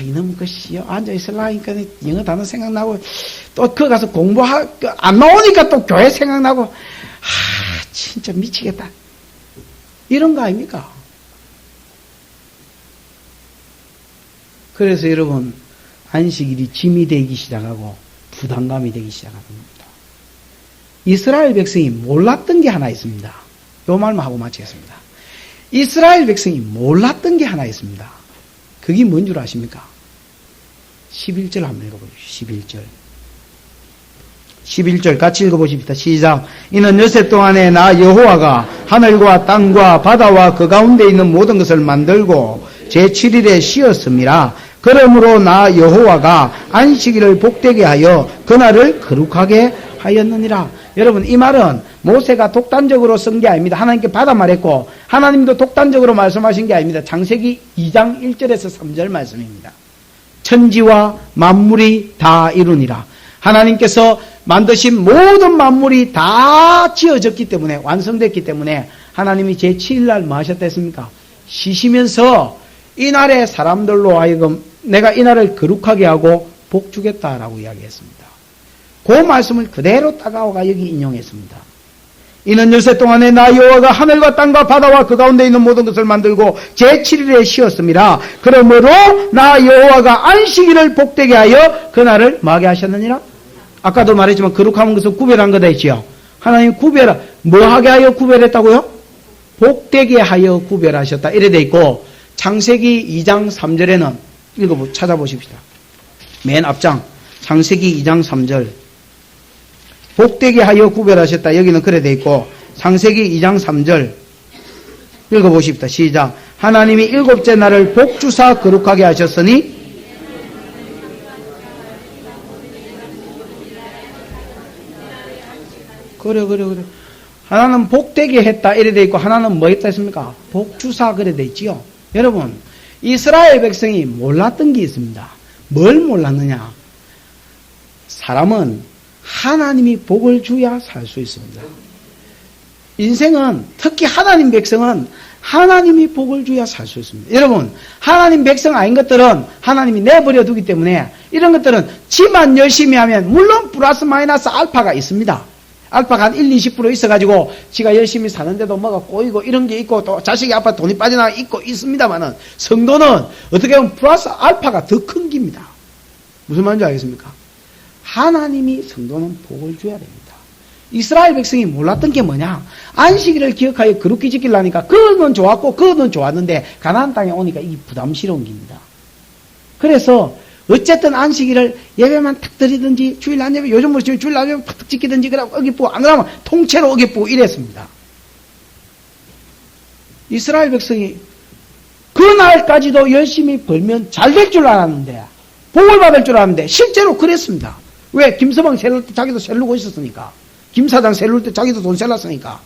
이놈 것이요. 앉아있으려니까 영어 단어 생각나고 또 그 가서 안 나오니까 또 교회 생각나고 진짜 미치겠다. 이런 거 아닙니까? 그래서 여러분 안식일이 짐이 되기 시작하고 부담감이 되기 시작하는 겁니다. 이스라엘 백성이 몰랐던 게 하나 있습니다. 요 말만 하고 마치겠습니다. 이스라엘 백성이 몰랐던 게 하나 있습니다. 그게 뭔 줄 아십니까? 11절 한번 읽어보십시오. 11절 같이 읽어보십시다. 시작. 이는 여세 동안에 나 여호와가 하늘과 땅과 바다와 그 가운데 있는 모든 것을 만들고 제7일에 쉬었음이라. 그러므로 나 여호와가 안식일을 복되게 하여 그날을 거룩하게 하였느니라. 여러분 이 말은 모세가 독단적으로 쓴 게 아닙니다. 하나님께 받아 말했고 하나님도 독단적으로 말씀하신 게 아닙니다. 창세기 2장 1절에서 3절 말씀입니다. 천지와 만물이 다 이루니라. 하나님께서 만드신 모든 만물이 다 지어졌기 때문에 완성됐기 때문에 하나님이 제7일날 뭐 하셨다 했습니까? 쉬시면서 이날에 사람들로 하여금 내가 이날을 거룩하게 하고 복 주겠다라고 이야기했습니다. 그 말씀을 그대로 따가워가 여기 인용했습니다. 이는 엿새 동안에 나 여호와가 하늘과 땅과 바다와 그 가운데 있는 모든 것을 만들고 제7일에 쉬었음이라. 그러므로 나 여호와가 안식일을 복되게 하여 그날을 뭐하게 하셨느니라. 아까도 말했지만 거룩한 것을 구별한 거다 했지요. 하나님 뭐하게 하여 구별했다고요? 복되게 하여 구별하셨다 이래 돼 있고 창세기 2장 3절에는 찾아보십시다. 맨 앞장 창세기 2장 3절 복되게 하여 구별하셨다. 여기는 그래 돼 있고 창세기 2장 3절 읽어보십시다. 시작. 하나님이 일곱째 날을 복주사 거룩하게 하셨으니 그래. 하나는 복되게 했다 이래 돼 있고 하나는 뭐 했다 했습니까? 복주사 그래 돼 있지요. 여러분 이스라엘 백성이 몰랐던 게 있습니다. 뭘 몰랐느냐? 사람은 하나님이 복을 줘야 살 수 있습니다. 인생은 특히 하나님 백성은 하나님이 복을 줘야 살 수 있습니다. 여러분 하나님 백성 아닌 것들은 하나님이 내버려 두기 때문에 이런 것들은 지만 열심히 하면 물론 플러스 마이너스 알파가 있습니다. 알파가 한 1, 20% 있어가지고 지가 열심히 사는데도 뭐가 꼬이고 이런 게 있고 또 자식이 아빠 돈이 빠져나가 있고 있습니다만은 성도는 어떻게 보면 플러스 알파가 더 큰 겁니다. 무슨 말인지 알겠습니까? 하나님이 성도는 복을 줘야 됩니다. 이스라엘 백성이 몰랐던 게 뭐냐? 안식일을 기억하여 거룩히 지키려니까 그거는 좋았고 그거는 좋았는데 가나안 땅에 오니까 이게 부담스러운 겁니다. 그래서 어쨌든 안식일을 예배만 탁 드리든지 주일 안 예배 요즘 뭐 주일 안 예배 탁 지키든지 그러고 어기쁘고 안 그러면 통째로 어기쁘고 이랬습니다. 이스라엘 백성이 그날까지도 열심히 벌면 잘 될 줄 알았는데 복을 받을 줄 알았는데 실제로 그랬습니다. 왜? 김서방 셀룰 때 자기도 셀르고 있었으니까. 김사장 셀룰 때 자기도 돈 셀랐으니까.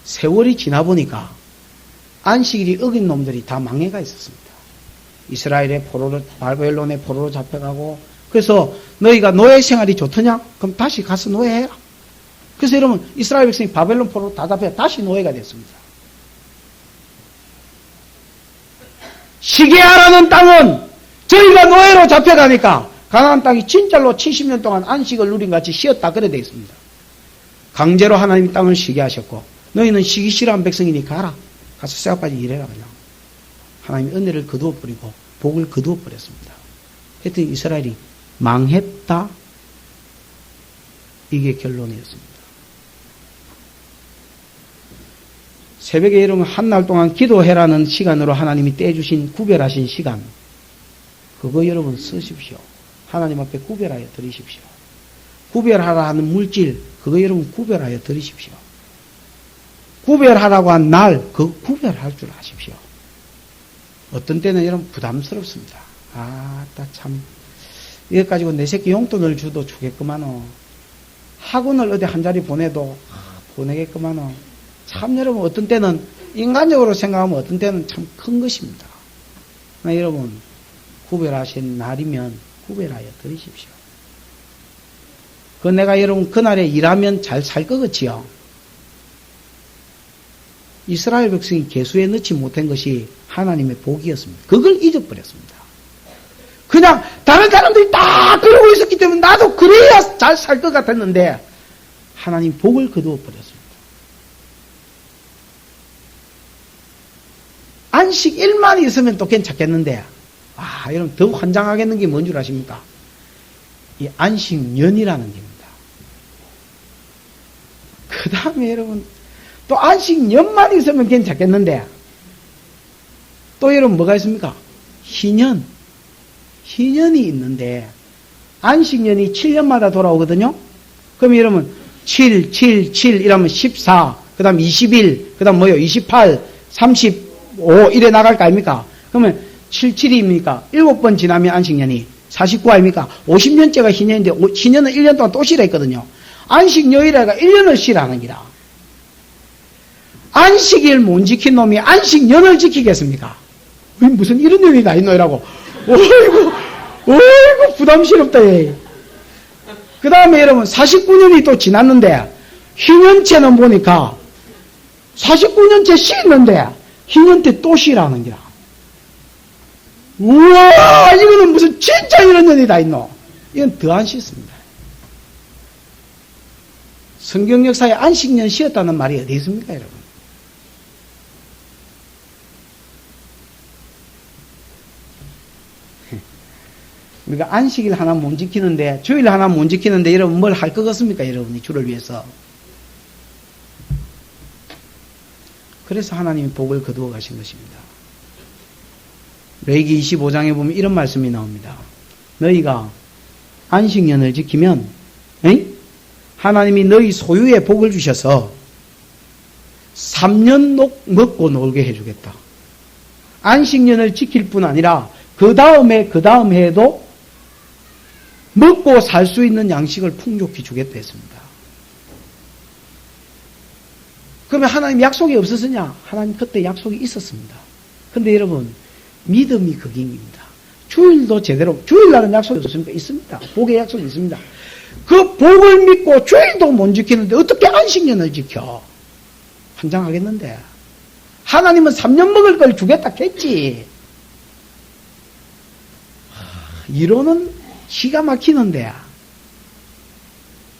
세월이 지나보니까 안식일이 어긴 놈들이 다 망해가 있었습니다. 이스라엘의 바벨론의 포로로 잡혀가고 그래서 너희가 노예 생활이 좋더냐? 그럼 다시 가서 노예해라. 그래서 여러분 이스라엘 백성이 바벨론 포로로 다 잡혀 다시 노예가 됐습니다. 시게아라는 땅은 저희가 노예로 잡혀가니까 가나안 땅이 진짜로 70년 동안 안식을 누린 같이 쉬었다 그래 되어 있습니다. 강제로 하나님이 땅을 쉬게 하셨고 너희는 쉬기 싫어한 백성이니 가라. 가서 새벽까지 일해라 그냥. 하나님이 은혜를 거두어 버리고 복을 거두어 버렸습니다. 하여튼 이스라엘이 망했다. 이게 결론이었습니다. 새벽에 여러분 한날 동안 기도해라는 시간으로 하나님이 떼주신 구별하신 시간 그거 여러분 쓰십시오. 하나님 앞에 구별하여 드리십시오. 구별하라 하는 물질 그거 여러분 구별하여 드리십시오. 구별하라고 한 날 그거 구별할 줄 아십시오. 어떤 때는 여러분 부담스럽습니다. 참 이거 가지고 내 새끼 용돈을 주도 주겠구만어. 학원을 어디 한 자리 보내도 보내겠구만어. 참 여러분 어떤 때는 인간적으로 생각하면 어떤 때는 참 큰 것입니다. 여러분 구별하신 날이면 구별하여 드리십시오. 그 내가 여러분 그날에 일하면 잘 살 거겠지요. 이스라엘 백성이 계수에 넣지 못한 것이 하나님의 복이었습니다. 그걸 잊어버렸습니다. 그냥 다른 사람들이 다 그러고 있었기 때문에 나도 그래야 잘 살 것 같았는데 하나님 복을 거두어 버렸습니다. 안식일만 있으면 또 괜찮겠는데 여러분 더 환장하겠는 게 뭔 줄 아십니까? 이 안식년이라는 겁니다. 그 다음에 여러분 또 안식년만 있으면 괜찮겠는데 또 여러분 뭐가 있습니까? 희년이 있는데 안식년이 7년마다 돌아오거든요. 그럼 여러분 7, 7, 7 이러면 14, 그 다음 21, 그 다음 28, 35 이래 나갈 거 아닙니까? 그러면 7, 7입니까? 7번 지나면 안식년이 49 아닙니까? 50년째가 희년인데 희년은 1년 동안 또 쉬라 했거든요. 안식요일에가 1년을 쉬라는 기라. 안식일 못 지킨 놈이 안식년을 지키겠습니까? 무슨 이런 년이 다 있노라고. 어이구 부담스럽다. 그 다음에 여러분 49년이 또 지났는데 희년째는 보니까 49년째 쉬는데 희년 때 또 쉬라는 기라. 우와 이거는 무슨 진짜 이런 년이 다 있노. 이건 더 안 쉬습니다. 성경 역사에 안식년 쉬었다는 말이 어디 있습니까 여러분? 우리가 안식일 하나 못 지키는데 주일 하나 못 지키는데 여러분 뭘 할 것 같습니까 여러분이 주를 위해서? 그래서 하나님이 복을 거두어 가신 것입니다. 레위기 25장에 보면 이런 말씀이 나옵니다. 너희가 안식년을 지키면 하나님이 너희 소유에 복을 주셔서 3년 먹고 놀게 해주겠다. 안식년을 지킬 뿐 아니라 그 다음 해에도 먹고 살 수 있는 양식을 풍족히 주겠다 했습니다. 그러면 하나님 약속이 없었느냐? 하나님 그때 약속이 있었습니다. 근데 여러분 믿음이 극인입니다. 주일도 제대로 주일날은 약속이 없습니까? 있습니다. 복의 약속이 있습니다. 그 복을 믿고 주일도 못 지키는데 어떻게 안식년을 지켜? 환장하겠는데. 하나님은 3년 먹을 걸 주겠다 했지. 이론은 기가 막히는데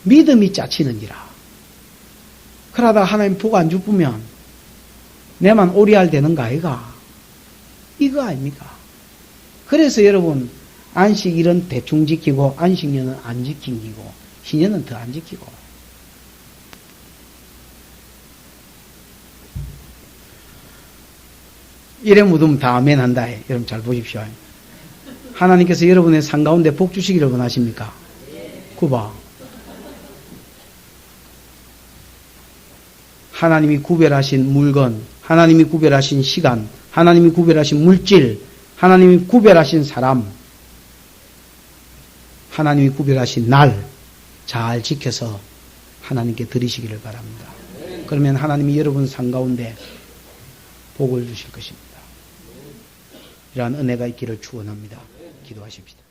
믿음이 짜치는지라. 그러다가 하나님 복 안 주면 내만 오리알 되는 거 아이가? 이거 아닙니까? 그래서 여러분 안식일은 대충 지키고 안식년은 안 지키고 희년은 더 안 지키고. 이래 묻으면 다 아멘 한다. 여러분 잘 보십시오. 하나님께서 여러분의 삶 가운데 복 주시기를 원하십니까? 구봐. 하나님이 구별하신 물건, 하나님이 구별하신 시간, 하나님이 구별하신 물질, 하나님이 구별하신 사람, 하나님이 구별하신 날 잘 지켜서 하나님께 드리시기를 바랍니다. 그러면 하나님이 여러분 삶 가운데 복을 주실 것입니다. 이러한 은혜가 있기를 축원합니다. 기도하십시다.